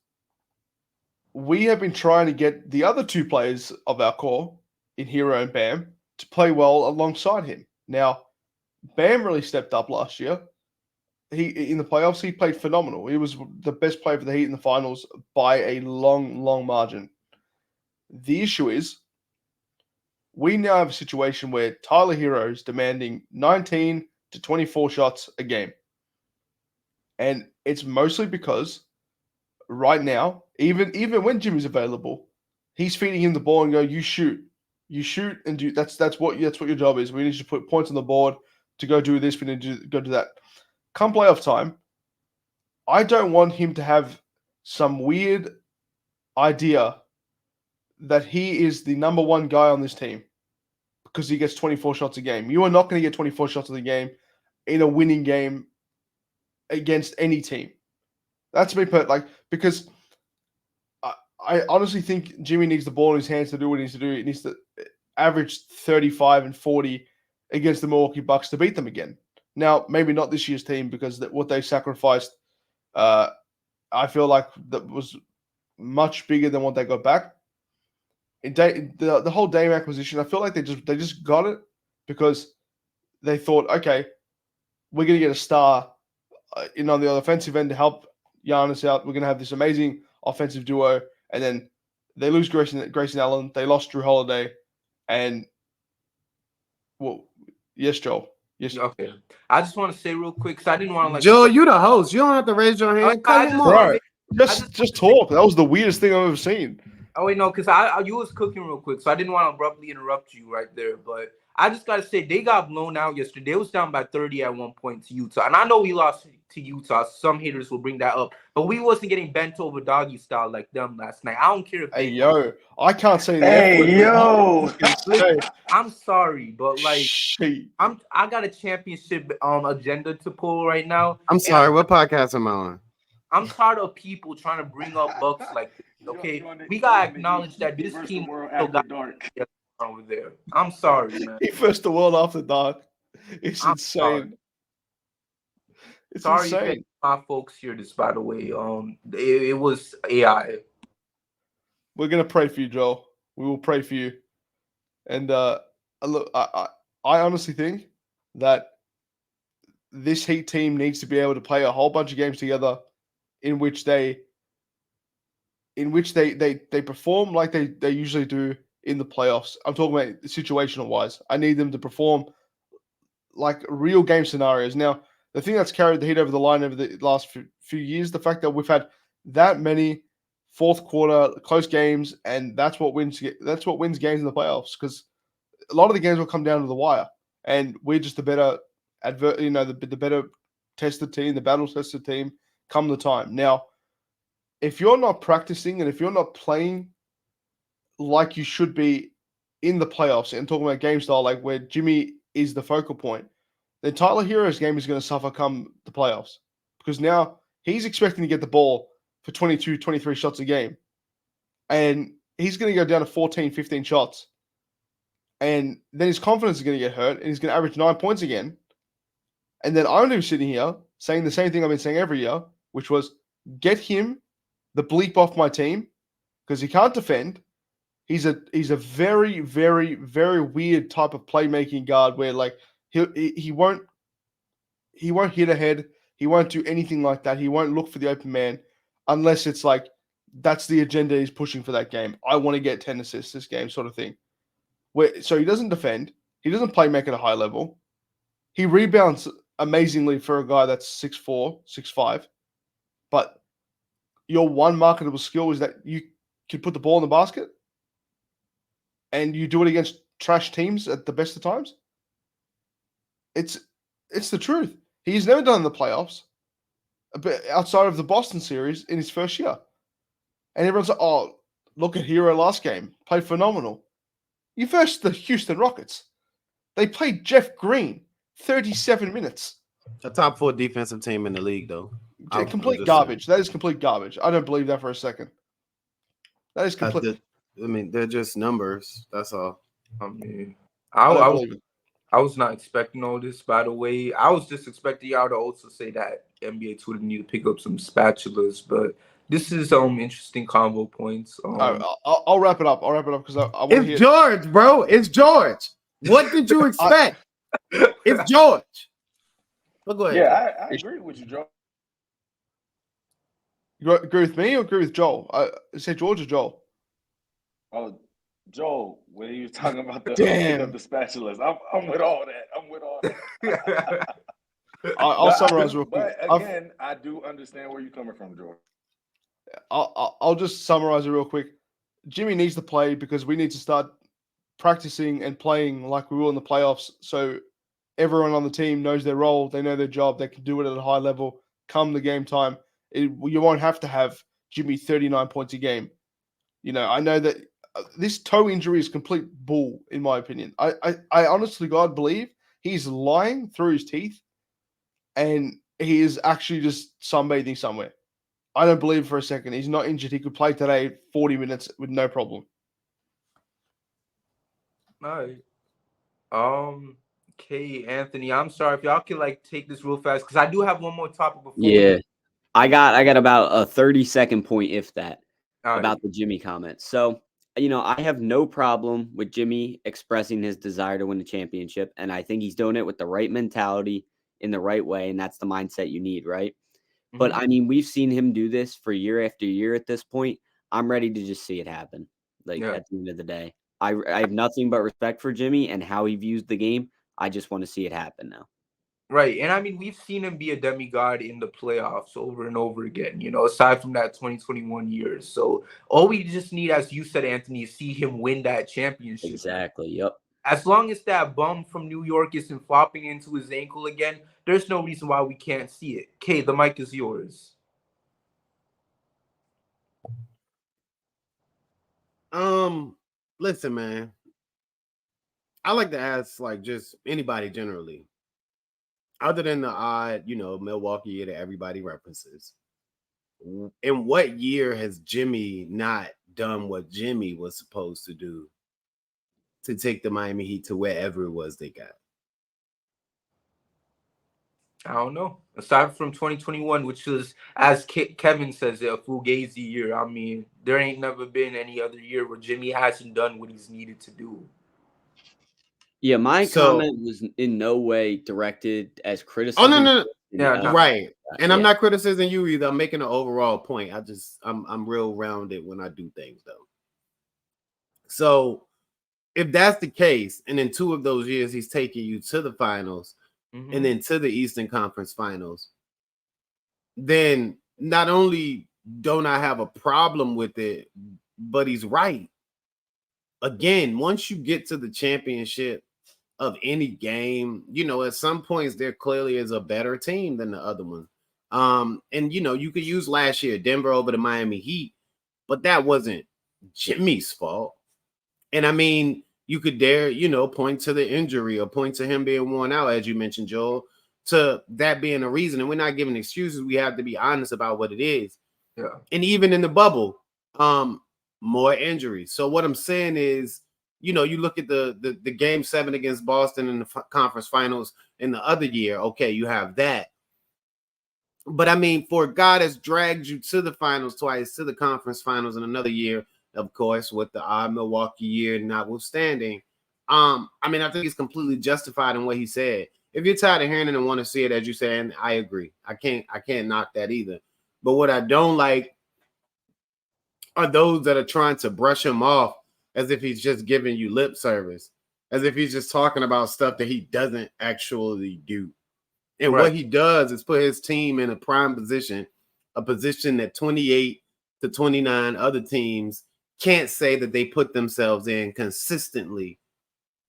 we have been trying to get the other two players of our core, in Hero and Bam, to play well alongside him. Now, Bam really stepped up last year. In the playoffs, he played phenomenal. He was the best player for the Heat in the finals by a long, long margin. The issue is we now have a situation where Tyler Herro is demanding 19 to 24 shots a game. And it's mostly because right now, even when Jimmy's available, he's feeding him the ball and go, you shoot and do that's what your job is. We need you to put points on the board to go do this. We need to go do that. Come playoff time, I don't want him to have some weird idea that he is the number one guy on this team because he gets 24 shots a game. You are not going to get 24 shots of the game in a winning game against any team. That's me put because I honestly think Jimmy needs the ball in his hands to do what he needs to do. He needs to average 35 and 40 against the Milwaukee Bucks to beat them again. Now, maybe not this year's team because what they sacrificed, I feel like that was much bigger than what they got back. The whole Dame acquisition, I feel like they just got it because they thought, okay, we're going to get a star, on the offensive end to help Giannis out. We're going to have this amazing offensive duo, and then they lose Grayson Allen. They lost Drew Holiday, and yes, Joel. Yes. Okay. I just want to say real quick because I didn't want to Joel, you the host. You don't have to raise your hand. Cut him off. Right. Just talk. That was the weirdest thing I've ever seen. Oh wait, no, because you was cooking real quick, so I didn't want to abruptly interrupt you right there. But I just gotta say they got blown out yesterday. They was down by 30 at one point to Utah, and I know we lost to Utah. Some haters will bring that up, but we wasn't getting bent over doggy style like them last night. I don't care if I can't say that. I'm sorry, but I got a championship agenda to pull right now. I'm sorry. What podcast am I on? I'm tired of people trying to bring up Bucks like this. Okay, we gotta acknowledge that this team still got over there. I'm sorry, man. He first the world after dark. It's insane. Sorry. It's sorry insane. My folks hear this, by the way. It was AI. We're gonna pray for you, Joel. We will pray for you. And look, I honestly think that this Heat team needs to be able to play a whole bunch of games together in which they perform like they usually do in the playoffs. I'm talking about situational wise. I need them to perform like real game scenarios. Now, the thing that's carried the Heat over the line over the last few years, the fact that we've had that many fourth quarter close games, and that's what wins games in the playoffs, because a lot of the games will come down to the wire, and we're just the better the better tested team, the battle tested team come the time. Now, if you're not practicing and if you're not playing like you should be in the playoffs, and talking about game style, like where Jimmy is the focal point, then Tyler Herro's game is going to suffer come the playoffs, because now he's expecting to get the ball for 22, 23 shots a game, and he's going to go down to 14, 15 shots, and then his confidence is going to get hurt, and he's going to average 9 points again. And then I'm going to be sitting here saying the same thing I've been saying every year, which was get him the bleep off my team, because he can't defend. He's a very, very, very weird type of playmaking guard where, like, He won't hit ahead. He won't do anything like that. He won't look for the open man unless it's like that's the agenda he's pushing for that game. I want to get 10 assists this game, sort of thing. So he doesn't defend. He doesn't play make at a high level. He rebounds amazingly for a guy that's 6'4", 6'5". But your one marketable skill is that you can put the ball in the basket and you do it against trash teams at the best of times. It's the truth. He's never done in the playoffs, but outside of the Boston series in his first year. And everyone's like, oh, look at Herro last game. Played phenomenal. You versed the Houston Rockets. They played Jeff Green 37 minutes. A top 4 defensive team in the league, though. Complete garbage. That is complete garbage. I don't believe that for a second. That is complete. They're just numbers. That's all. I mean, I don't believe it. I was not expecting all this, by the way. I was just expecting y'all to also say that NBA Twitter need to pick up some spatulas, but this is interesting combo points. I'll wrap it up. Because I want to hear. It's George, bro. It's George. What did you expect? It's George. But go ahead. Yeah, I agree with you, Joe. You agree with me or agree with Joel? Say George or Joel? Oh, Joel, when you talking about the Damn. of the spatulas, I'm with all that. I'll summarize real quick. But again, I do understand where you're coming from, George. I'll just summarize it real quick. Jimmy needs to play because we need to start practicing and playing like we will in the playoffs. So everyone on the team knows their role. They know their job. They can do it at a high level. Come the game time, you won't have to have Jimmy 39 points a game. I know that this toe injury is complete bull, in my opinion. I honestly, God, believe he's lying through his teeth and he is actually just sunbathing somewhere. I don't believe for a second. He's not injured. He could play today 40 minutes with no problem. All right. Okay, Anthony, I'm sorry if y'all can take this real fast because I do have one more topic before. Yeah. I got about a 30-second point, if that, about right. the Jimmy comments. So, I have no problem with Jimmy expressing his desire to win the championship, and I think he's doing it with the right mentality in the right way, and that's the mindset you need, right? Mm-hmm. But, we've seen him do this for year after year at this point. I'm ready to just see it happen, at the end of the day. I have nothing but respect for Jimmy and how he views the game. I just want to see it happen now. Right. And we've seen him be a demigod in the playoffs over and over again, aside from that 2021 year. So all we just need, as you said, Anthony, is see him win that championship. Exactly. Yep. As long as that bum from New York isn't flopping into his ankle again, there's no reason why we can't see it. Kay, the mic is yours. Listen, man. I like to ask just anybody generally. Other than the odd, Milwaukee year that everybody references. In what year has Jimmy not done what Jimmy was supposed to do to take the Miami Heat to wherever it was they got? I don't know. Aside from 2021, which was, as Kevin says, a fugazi year. There ain't never been any other year where Jimmy hasn't done what he's needed to do. Yeah, my comment was in no way directed as criticism. Oh, no. Yeah, right. And I'm not criticizing you either. I'm making an overall point. I'm real rounded when I do things, though. So if that's the case, and in 2 of those years he's taking you to the finals and then to the Eastern Conference Finals, then not only don't I have a problem with it, but he's right. Again, once you get to the championship of any game, at some points there clearly is a better team than the other one. And you could use last year, Denver over the Miami Heat, but that wasn't Jimmy's fault. And you could dare, point to the injury or point to him being worn out, as you mentioned, Joel, to that being a reason. And we're not giving excuses. We have to be honest about what it is. Yeah. And even in the bubble, more injuries. So what I'm saying is, you look at the game 7 against Boston in the conference finals in the other year. Okay, you have that. But for a guy that's dragged you to the finals twice, to the conference finals in another year, of course, with the odd Milwaukee year notwithstanding, I mean, I think he's completely justified in what he said. If you're tired of hearing it and want to see it, as you say, and I agree. I can't knock that either. But what I don't like are those that are trying to brush him off as if he's just giving you lip service, as if he's just talking about stuff that he doesn't actually do. And what he does is put his team in a prime position, a position that 28 to 29 other teams can't say that they put themselves in consistently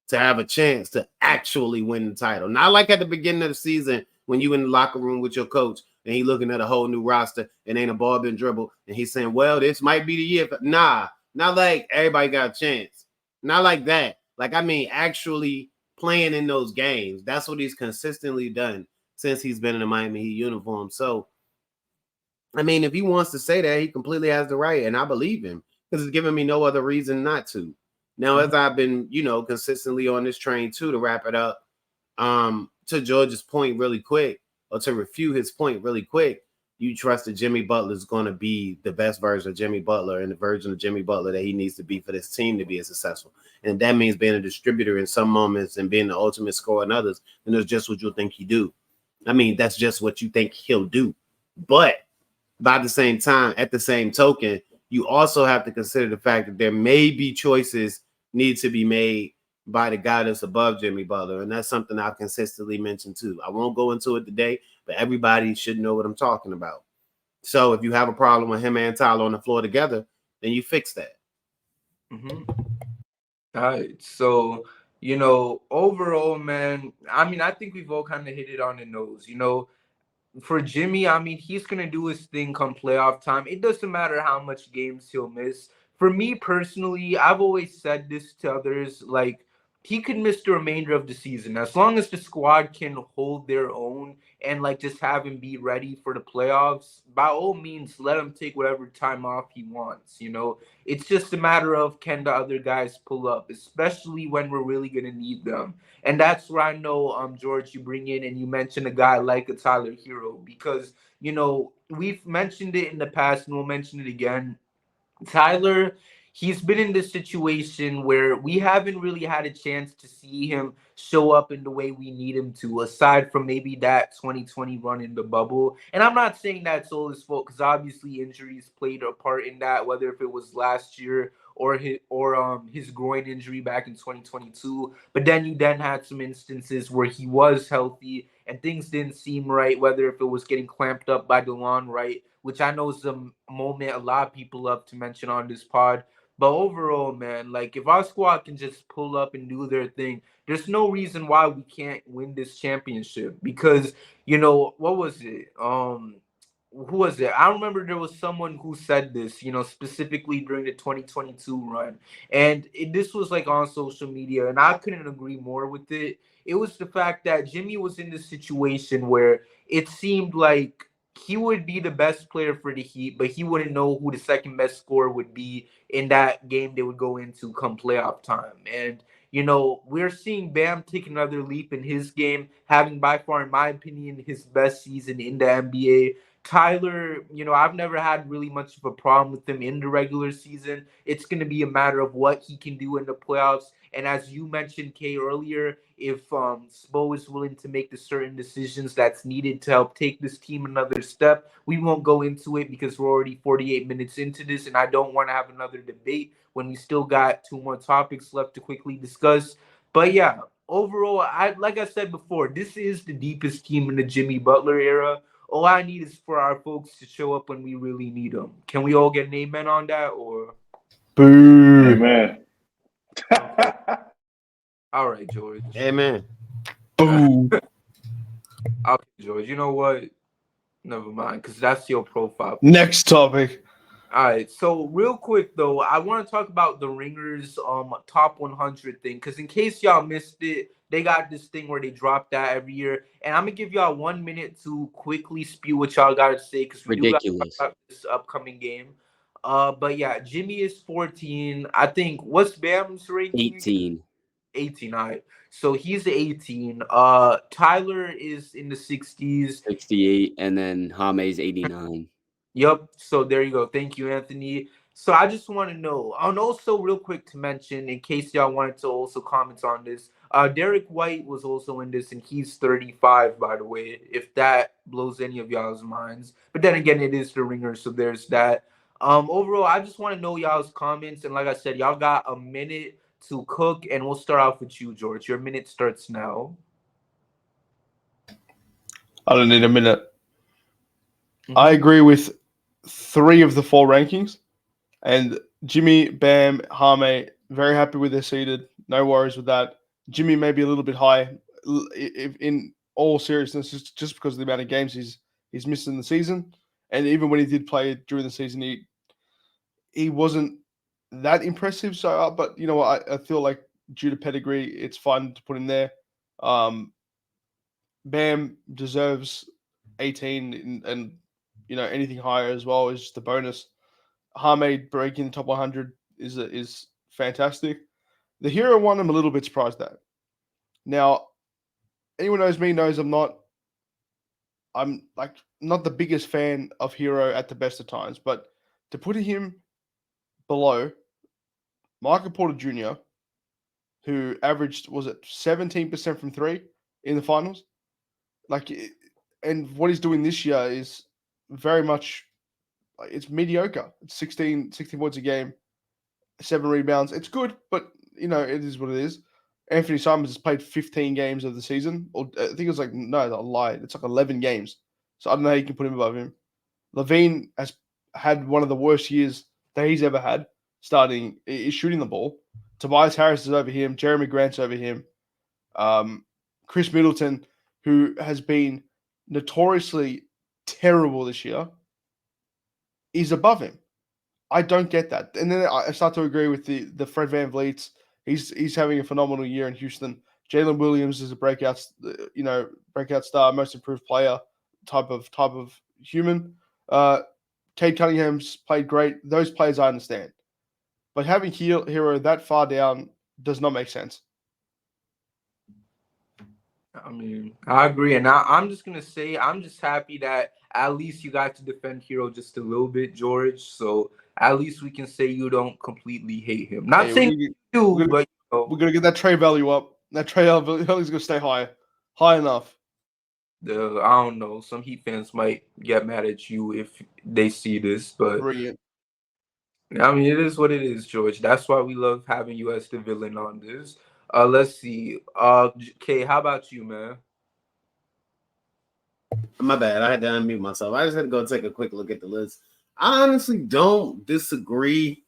to have a chance to actually win the title. Not like at the beginning of the season when you in the locker room with your coach and he looking at a whole new roster and ain't a ball been dribbled and he's saying, well, this might be the year. Nah, not like everybody got a chance. Not like that. Like, I mean, actually playing in those games. That's what he's consistently done since he's been in the Miami Heat uniform. So, I mean, if he wants to say that, he completely has the right, and I believe him because it's giving me no other reason not to. Now, as I've been, consistently on this train too, to wrap it up, to George's point really quick, or to refute his point really quick, you trust that Jimmy Butler is going to be the best version of Jimmy Butler and the version of Jimmy Butler that he needs to be for this team to be successful. And that means being a distributor in some moments and being the ultimate scorer in others. And that's just what you'll think he do. I mean, that's just what you think he'll do. But by the same time, at the same token, you also have to consider the fact that there may be choices need to be made by the guy that's above Jimmy Butler. And that's something I've consistently mentioned too. I won't go into it today, but everybody should know what I'm talking about. So if you have a problem with him and Tyler on the floor together, then you fix that. All right. So, overall, man, I mean, I think we've all kind of hit it on the nose. For Jimmy, I mean, he's going to do his thing come playoff time. It doesn't matter how much games he'll miss. For me personally, I've always said this to others, like, he could miss the remainder of the season. As long as the squad can hold their own and, like, just have him be ready for the playoffs, by all means, let him take whatever time off he wants, It's just a matter of can the other guys pull up, especially when we're really going to need them. And that's where I know, George, you bring in and you mention a guy like a Tyler Herro because, we've mentioned it in the past and we'll mention it again. Tyler, he's been in this situation where we haven't really had a chance to see him show up in the way we need him to, aside from maybe that 2020 run in the bubble. And I'm not saying that's all his fault because obviously injuries played a part in that, whether if it was last year or his groin injury back in 2022. But then you had some instances where he was healthy and things didn't seem right, whether if it was getting clamped up by DeLon Wright, which I know is a moment a lot of people love to mention on this pod. But overall, man, like if our squad can just pull up and do their thing, there's no reason why we can't win this championship. Because, what was it? Who was it? I remember there was someone who said this, specifically during the 2022 run. And this was like on social media, and I couldn't agree more with it. It was the fact that Jimmy was in this situation where it seemed like he would be the best player for the Heat, but he wouldn't know who the second best scorer would be in that game they would go into come playoff time. And, we're seeing Bam take another leap in his game, having by far, in my opinion, his best season in the NBA. Tyler, I've never had really much of a problem with him in the regular season. It's going to be a matter of what he can do in the playoffs. And as you mentioned, Kay, earlier, if Spo is willing to make the certain decisions that's needed to help take this team another step, we won't go into it because we're already 48 minutes into this, and I don't want to have another debate when we still got 2 more topics left to quickly discuss. But yeah, overall, like I said before, this is the deepest team in the Jimmy Butler era. All I need is for our folks to show up when we really need them. Can we all get an amen on that? Or boo? Amen. All right, George. Amen. Boo. Okay, George. You know what? Never mind, because that's your profile. Next topic. All right. So real quick though, I want to talk about the Ringers top 100 thing, because in case y'all missed it, they got this thing where they drop that every year, and I'm gonna give y'all 1 minute to quickly spew what y'all gotta say because we do got to talk about this upcoming game. But yeah, Jimmy is 14. I think what's Bam's ranking? 18. 18. All right. So he's 18. Tyler is in the 60s. 68, and then Jame's 89. Yep. So there you go. Thank you, Anthony. So I just want to know, and also real quick to mention, in case y'all wanted to also comment on this, Derek White was also in this, and he's 35, by the way, if that blows any of y'all's minds. But then again, it is the Ringer, so there's that. Overall, I just want to know y'all's comments, and like I said, y'all got a minute to cook, and we'll start off with you, George. Your minute starts now. I don't need a minute. I agree with 3 of the 4 rankings. And Jimmy, Bam, Hame, very happy with their seeded. No worries with that. Jimmy may be a little bit high. In all seriousness, just because of the amount of games he's missed in the season. And even when he did play during the season, he wasn't that impressive. So, but you know what? I feel like due to pedigree, it's fun to put in there. Bam deserves 18, and you know anything higher as well is just a bonus. Hamed breaking the top 100 is fantastic. The Hero one, I'm a little bit surprised at. Now, anyone knows me knows I'm like not the biggest fan of Hero at the best of times, but to put him below Michael Porter Jr., who averaged, was it 17% from 3 in the finals? And what he's doing this year is very much, it's mediocre. It's 16 points a game, 7 rebounds. It's good, but you know, it is what it is. Anthony Simons has played 15 games of the season, or I think it's like, no, I lied. It's like 11 games. So I don't know how you can put him above him. Levine has had one of the worst years that he's ever had, is shooting the ball. Tobias Harris is over him. Jeremy Grant's over him. Chris Middleton, who has been notoriously terrible this year, is above him. I don't get that. And then I start to agree with the Fred VanVleets. He's having a phenomenal year in Houston. Jalen Williams is a breakout star, most improved player type of human. Cade Cunningham's played great. Those players I understand. But having Hero that far down does not make sense. I mean, I agree. And I'm just going to say, I'm just happy that at least you got to defend Hero just a little bit, George. So at least we can say you don't completely hate him. Not saying you do, but we're going to get that trade value up. That trade value is going to stay high enough. I don't know. Some Heat fans might get mad at you if they see this, but brilliant. I mean, it is what it is, George. That's why we love having you as the villain on this. Let's see. Kay, how about you, man? My bad. I had to unmute myself. I just had to go take a quick look at the list. I honestly don't disagree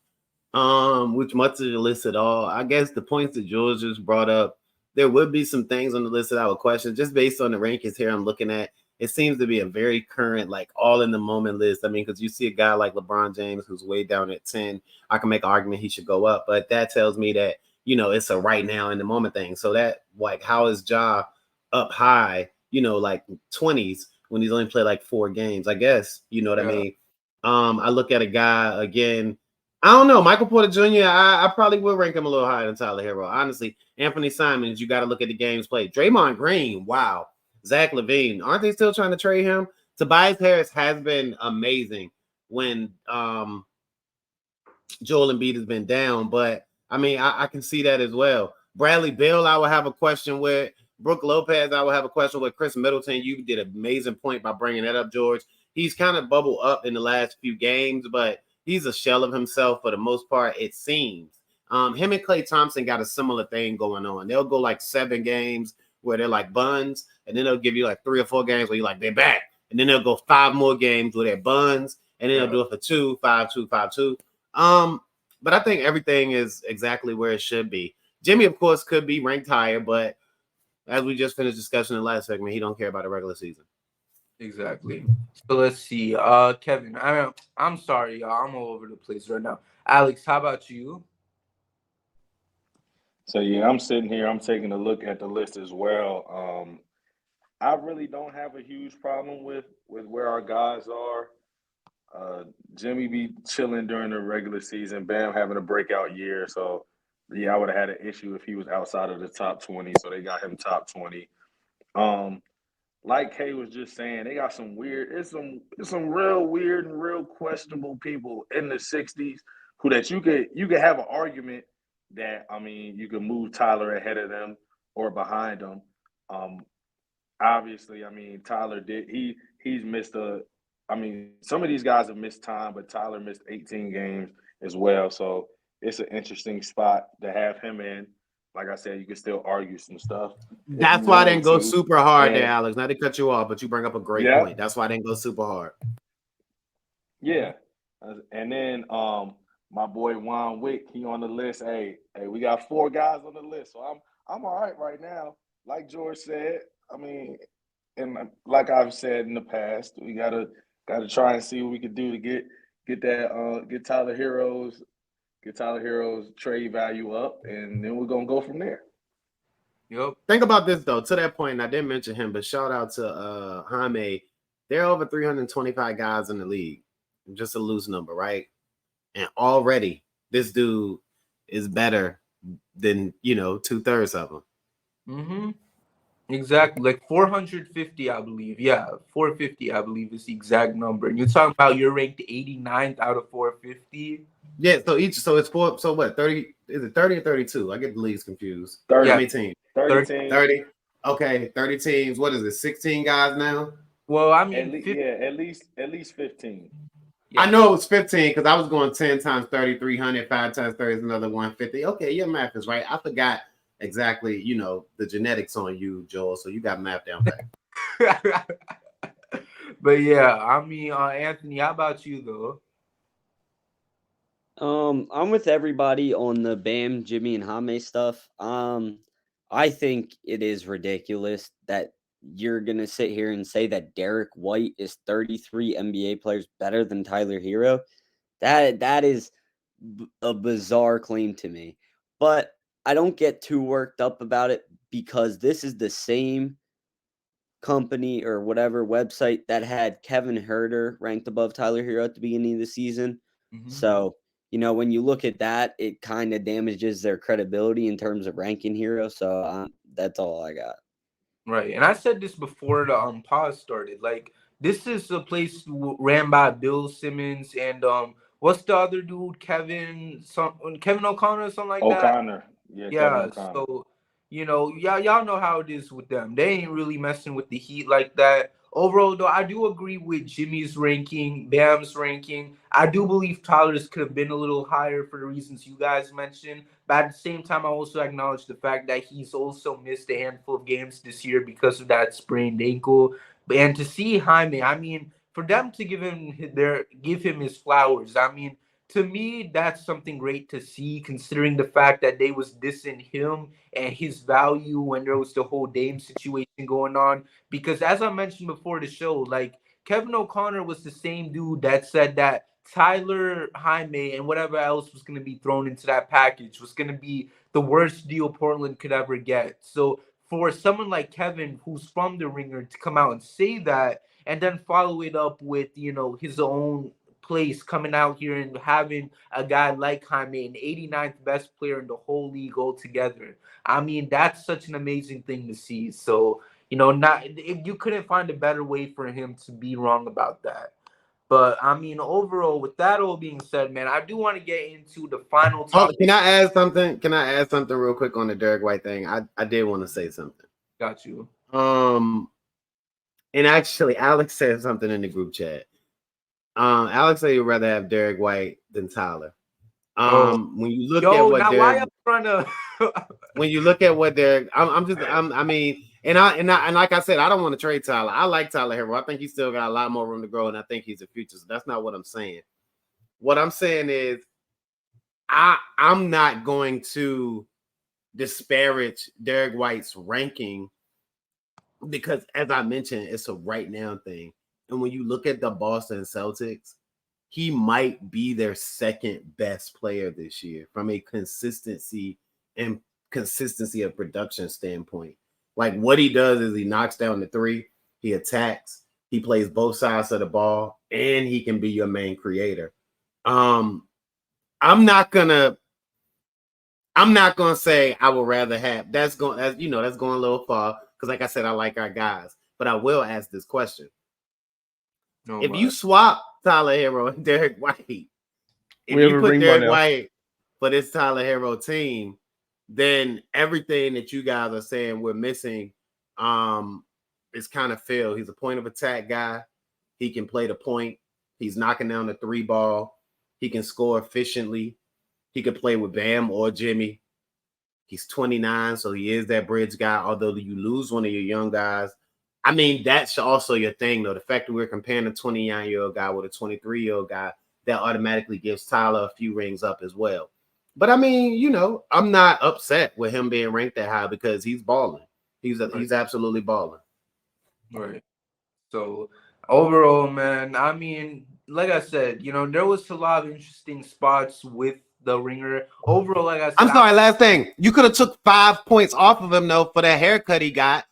with much of the list at all. I guess the points that George just brought up, there would be some things on the list that I would question just based on the rankings here I'm looking at. It seems to be a very current, like all in the moment list. I mean, because you see a guy like LeBron James who's way down at 10. I can make an argument he should go up, but that tells me that, you know, it's a right now in the moment thing. So that, like, how is Ja up high, you know, like 20s when he's only played like 4 games? I guess, you know what I mean? I look at a guy again. I don't know. Michael Porter Jr., I probably would rank him a little higher than Tyler Herro. Honestly, Anthony Simons, you got to look at the games played. Draymond Green, wow. Zach LaVine, aren't they still trying to trade him? Tobias Harris has been amazing when Joel Embiid has been down, but I mean, I can see that as well. Bradley Beal, I would have a question with. Brooke Lopez, I would have a question with. Chris Middleton, you did an amazing point by bringing that up, George. He's kind of bubbled up in the last few games, but he's a shell of himself for the most part, it seems. Him and Klay Thompson got a similar thing going on. They'll go like 7 games where they're like buns, and then they'll give you like 3 or 4 games where you're like, they're back. And then they'll go 5 more games where they're buns, and then they'll do it for 2, 5, 2, 5, 2. But I think everything is exactly where it should be. Jimmy, of course, could be ranked higher, but as we just finished discussing in the last segment, he don't care about the regular season. Exactly. So let's see. Kevin, I'm sorry, y'all. I'm all over the place right now. Alex, how about you? So yeah, I'm sitting here. I'm taking a look at the list as well. I really don't have a huge problem with where our guys are. Jimmy be chilling during the regular season. Bam having a breakout year. So yeah, I would have had an issue if he was outside of the top 20. So they got him top 20. like Kay was just saying, they got some weird. It's some real weird and real questionable people in the '60s who that you could have an argument that you could move Tyler ahead of them or behind them. Obviously, Tyler did he's missed some of these guys have missed time, but Tyler missed 18 games as well. So it's an interesting spot to have him in. Like I said, you can still argue some stuff. That's why I didn't go super hard there, And Alex. Not to cut you off, but you bring up a great yeah, point. That's why I didn't go super hard. yeah. And then my boy Juan Wick, he on the list. Hey, we got 4 guys on the list, so I'm all right now. Like George said, and like I've said in the past, we gotta try and see what we can do to get Tyler Herro's trade value up, and then we're gonna go from there. Yep. Think about this though. To that point, and I didn't mention him, but shout out to Jaime. There are over 325 guys in the league. Just a loose number, right? And already this dude is better than 2/3 of them. Mm-hmm. Exactly, like 450, I believe. Yeah, 450, I believe is the exact number. And you're talking about you're ranked 89th out of 450. Yeah, so it's 4. So what? 30? Is it 30 or 32? I get the leagues confused. 30. How many teams? 30 teams. 30. Okay, 30 teams. What is it? 16 guys now? Well, at least 15. Yeah. I know it was 15 because I was going 10 times 30, 300, 5 times 30 is another 150. Okay, your math is right. I forgot exactly, the genetics on you, Joel. So you got math down pat. But yeah, Anthony, how about you though? I'm with everybody on the Bam, Jimmy, and Jaime stuff. I think it is ridiculous that you're gonna sit here and say that Derek White is 33 NBA players better than Tyler Herro. That is a bizarre claim to me. But I don't get too worked up about it because this is the same company or whatever website that had Kevin Herter ranked above Tyler Herro at the beginning of the season. Mm-hmm. So, when you look at that, it kind of damages their credibility in terms of ranking Herro. So that's all I got. Right. And I said this before the pause started. Like, this is a place ran by Bill Simmons and what's the other dude? Kevin O'Connor or something like that? O'Connor. Yeah, Kevin O'Connor. So, y'all know how it is with them. They ain't really messing with the Heat like that. Overall, though, I do agree with Jimmy's ranking, Bam's ranking. I do believe Tyler's could have been a little higher for the reasons you guys mentioned. But at the same time, I also acknowledge the fact that he's also missed a handful of games this year because of that sprained ankle. And to see Jaime, for them to give him his flowers, to me, that's something great to see, considering the fact that they was dissing him and his value when there was the whole Dame situation going on. Because as I mentioned before the show, like Kevin O'Connor was the same dude that said that Tyler, Jaime, and whatever else was going to be thrown into that package was going to be the worst deal Portland could ever get. So for someone like Kevin, who's from the Ringer, to come out and say that and then follow it up with, his own place coming out here and having a guy like Jaime, an 89th best player in the whole league altogether. That's such an amazing thing to see. So, you couldn't find a better way for him to be wrong about that. But overall, with that all being said, man, I do want to get into the final topic. Can I add something? Can I add something real quick on the Derek White thing? I did want to say something. Got you. And actually, Alex said something in the group chat. Alex said he'd rather have Derek White than Tyler. When you look at what Derek, when you look at what Derek, and like I said, I don't want to trade Tyler. I like Tyler Herro. I think he's still got a lot more room to grow, and I think he's a future. So that's not what I'm saying. What I'm saying is, I'm not going to disparage Derek White's ranking because, as I mentioned, it's a right now thing. And when you look at the Boston Celtics, he might be their second best player this year from a consistency of production standpoint. Like what he does is he knocks down the three, he attacks, he plays both sides of the ball, and he can be your main creator. I'm not gonna say I would rather have that's going a little far because like I said, I like our guys. but I will ask this question. No, If you swap Tyler Herro and Derek White, if you put Derek White for this Tyler Herro team, then everything that you guys are saying we're missing is kind of filled. He's a point of attack guy. He can play the point. He's knocking down the 3 ball. He can score efficiently. He could play with Bam or Jimmy. He's 29, so he is that bridge guy. Although you lose one of your young guys, I mean, that's also your thing, though. The fact that we're comparing a 29-year-old guy with a 23-year-old guy, that automatically gives Tyler a few rings up as well. But I mean, you know, I'm not upset with him being ranked that high because he's balling. He's absolutely balling. Right. So overall, man, I mean, like I said, you know, there was a lot of interesting spots with the ringer. Overall, like I said, I'm sorry, last thing. You could have took 5 points off of him, though, for that haircut he got.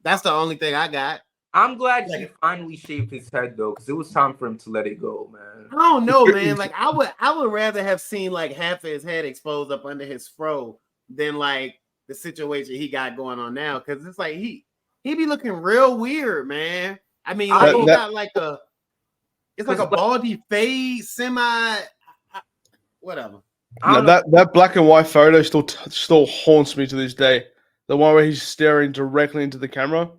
That's the only thing I got. I'm glad he finally shaved his head, though, because it was time for him to let it go, man. I don't know, man. Like, I would rather have seen like half of his head exposed up under his fro than like the situation he got going on now. Because it's like he be looking real weird, man. I mean, like he got like it's like a baldy fade, whatever. No, that black and white photo still haunts me to this day. The one where he's staring directly into the camera,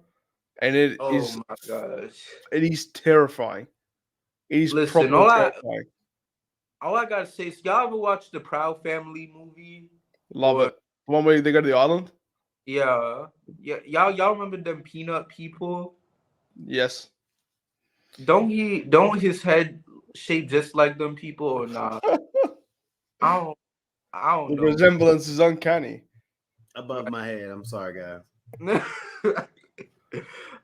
and it is. Oh my gosh! It is terrifying. It is properly terrifying. All I gotta say is, y'all ever watch the Proud Family movie? Love it. The one where they go to the island. Yeah. Y'all remember them peanut people? Yes. Don't his head shape just like them people or not? I don't know. The resemblance is uncanny. Above my head. I'm sorry, guys.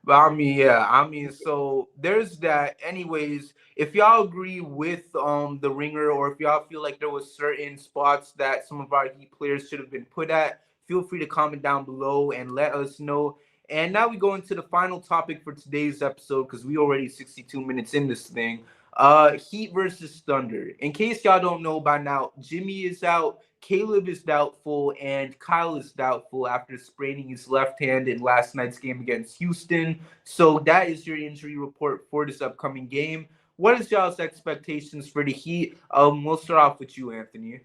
But I mean, so there's that. Anyways, if y'all agree with the ringer, or if y'all feel like there was certain spots that some of our Heat players should have been put at, feel free to comment down below and let us know. And now we go into the final topic for today's episode, because we already 62 minutes in this thing. Heat versus Thunder. In case y'all don't know by now, Jimmy is out, Caleb is doubtful, and Kyle is doubtful after spraining his left hand in last night's game against Houston. So that is your injury report for this upcoming game. What is y'all's expectations for the Heat? We'll start off with you, Anthony.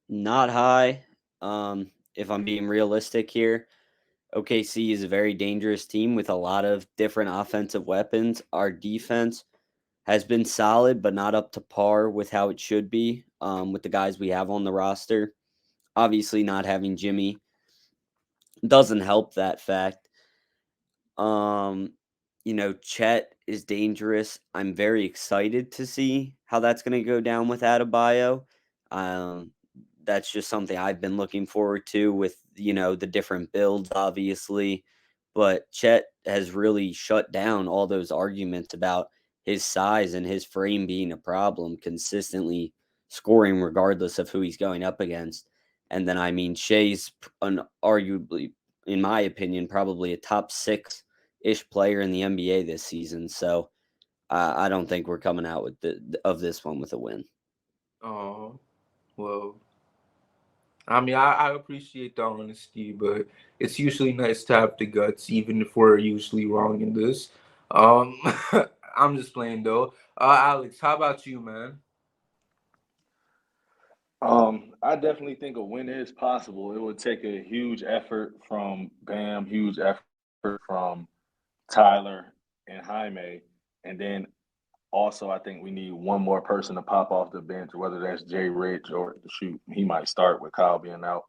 Not high. If I'm being realistic here, OKC is a very dangerous team with a lot of different offensive weapons. Our defense has been solid, but not up to par with how it should be with the guys we have on the roster. Obviously, not having Jimmy doesn't help that fact. You know, Chet is dangerous. I'm very excited to see how that's going to go down with Adebayo. That's just something I've been looking forward to with, you know, the different builds, obviously. But Chet has really shut down all those arguments about his size and his frame being a problem, consistently scoring regardless of who he's going up against. And then, I mean, Shea's arguably, in my opinion, probably a top 6-ish player in the NBA this season. So I don't think we're coming out with this one with a win. Oh, well. I mean, I appreciate the honesty, but it's usually nice to have the guts, even if we're usually wrong in this. I'm just playing though. Alex, how about you, man? I definitely think a win is possible. It would take a huge effort from Bam, huge effort from Tyler and Jaime, and then also I think we need one more person to pop off the bench, whether that's Jay Rich or shoot, he might start with Kyle being out,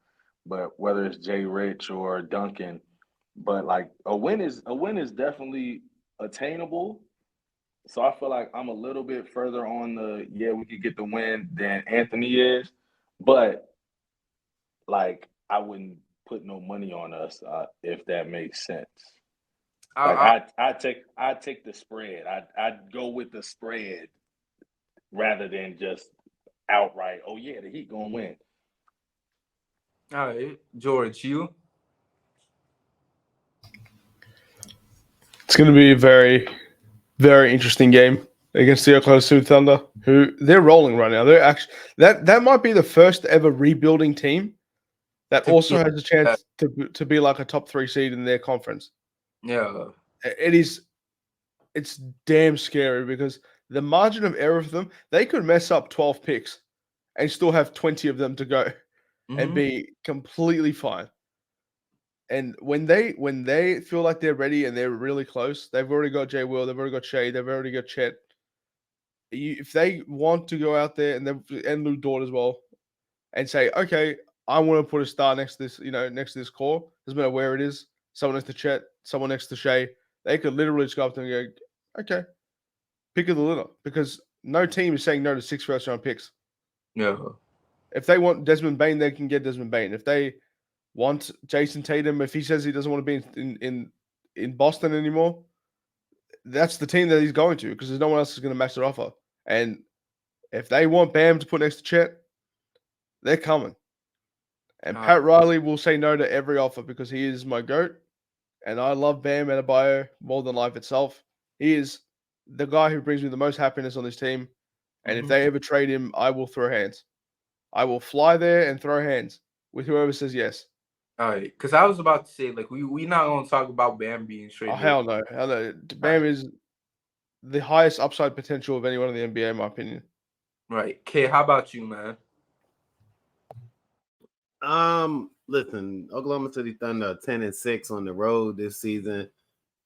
but whether it's Jay Rich or Duncan, but like a win is definitely attainable. So I feel like I'm a little bit further on we could get the win than Anthony is, but like I wouldn't put no money on us if that makes sense. Like I take the spread. I'd go with the spread rather than just outright. Oh yeah, the Heat gonna win. All right, George, you. It's going to be a very, very interesting game against the Oklahoma City Thunder, who they're rolling right now. They're actually that might be the first ever rebuilding team that also has a chance to be like a top 3 seed in their conference. Yeah. It's damn scary because the margin of error for them, they could mess up 12 picks and still have 20 of them to go and be completely fine. And when they feel like they're ready and they're really close, they've already got Jay Will, they've already got Shea, they've already got Chet. If they want to go out there and Lou Dort as well and say, okay, I want to put a star next to this, next to this core, doesn't matter where it is, someone next to Chet, someone next to Shea, they could literally just go up there and go, okay, pick of the litter, because no team is saying no to 6 first-round picks. Yeah. If they want Desmond Bane, they can get Desmond Bane. If they want Jason Tatum, if he says he doesn't want to be in Boston anymore, that's the team that he's going to, because there's no one else who's going to match their offer. And if they want Bam to put next to Chet, they're coming. And Pat Riley will say no to every offer because he is my GOAT. And I love Bam Adebayo more than life itself. He is the guy who brings me the most happiness on this team. And if they ever trade him, I will throw hands. I will fly there and throw hands with whoever says yes. All right, because I was about to say, like, we not going to talk about Bam being traded. Oh, hell no. Hell no. Bam is the highest upside potential of anyone in the NBA, in my opinion. Right. Kay, how about you, man? Listen, Oklahoma City Thunder are 10-6 on the road this season.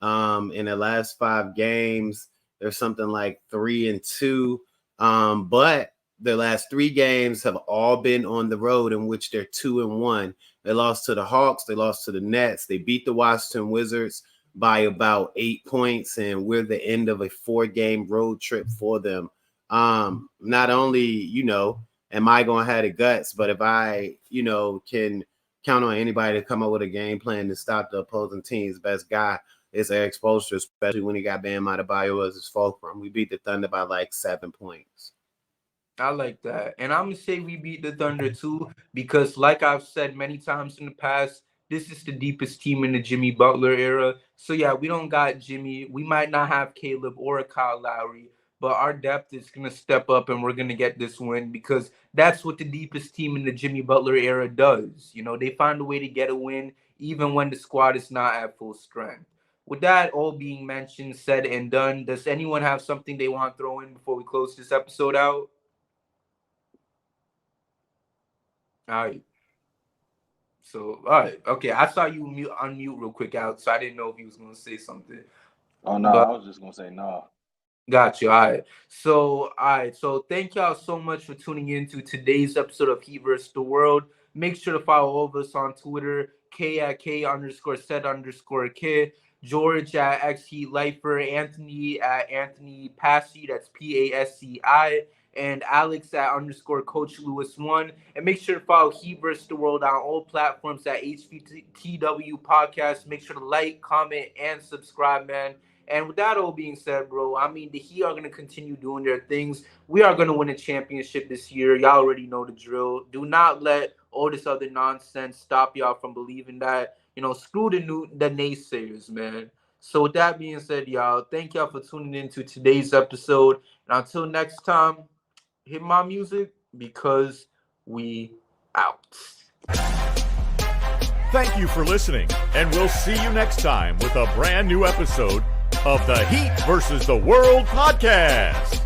In the last 5 games, there's something like 3-2. But their last 3 games have all been on the road, in which they're 2-1. They lost to the Hawks, they lost to the Nets, they beat the Washington Wizards by about 8 points, and we're the end of a 4-game road trip for them. Not only, am I going to have the guts, but if I, can count on anybody to come up with a game plan to stop the opposing team's best guy, it's Eric Spoelstra, especially when he got Bam Adebayo as his fulcrum. We beat the Thunder by like 7 points. I like that. And I'm going to say we beat the Thunder too, because like I've said many times in the past, this is the deepest team in the Jimmy Butler era. So, yeah, we don't got Jimmy. We might not have Caleb or a Kyle Lowry, but our depth is going to step up and we're going to get this win, because that's what the deepest team in the Jimmy Butler era does. They find a way to get a win even when the squad is not at full strength. With that all being mentioned, said, and done, does anyone have something they want to throw in before we close this episode out? All right. So, all right. Okay, I saw you unmute real quick out, so I didn't know if he was going to say something. Oh, no, I was just going to say no. Got you. All right. So thank y'all so much for tuning in to today's episode of Heat vs. the World. Make sure to follow all of us on Twitter, K@K_set_K, George at XHeatLifer, Anthony at Anthony Passy, that's PASCI, and Alex at _Coach Lewis1. And make sure to follow Heat vs. the World on all platforms at HVTW Podcast. Make sure to like, comment, and subscribe, man. And with that all being said, bro, I mean, the Heat are going to continue doing their things. We are going to win a championship this year. Y'all already know the drill. Do not let all this other nonsense stop y'all from believing that. Screw the naysayers, man. So with that being said, y'all, thank y'all for tuning in to today's episode. And until next time, hit my music, because we out. Thank you for listening, and we'll see you next time with a brand new episode of the Heat vs. the World podcast.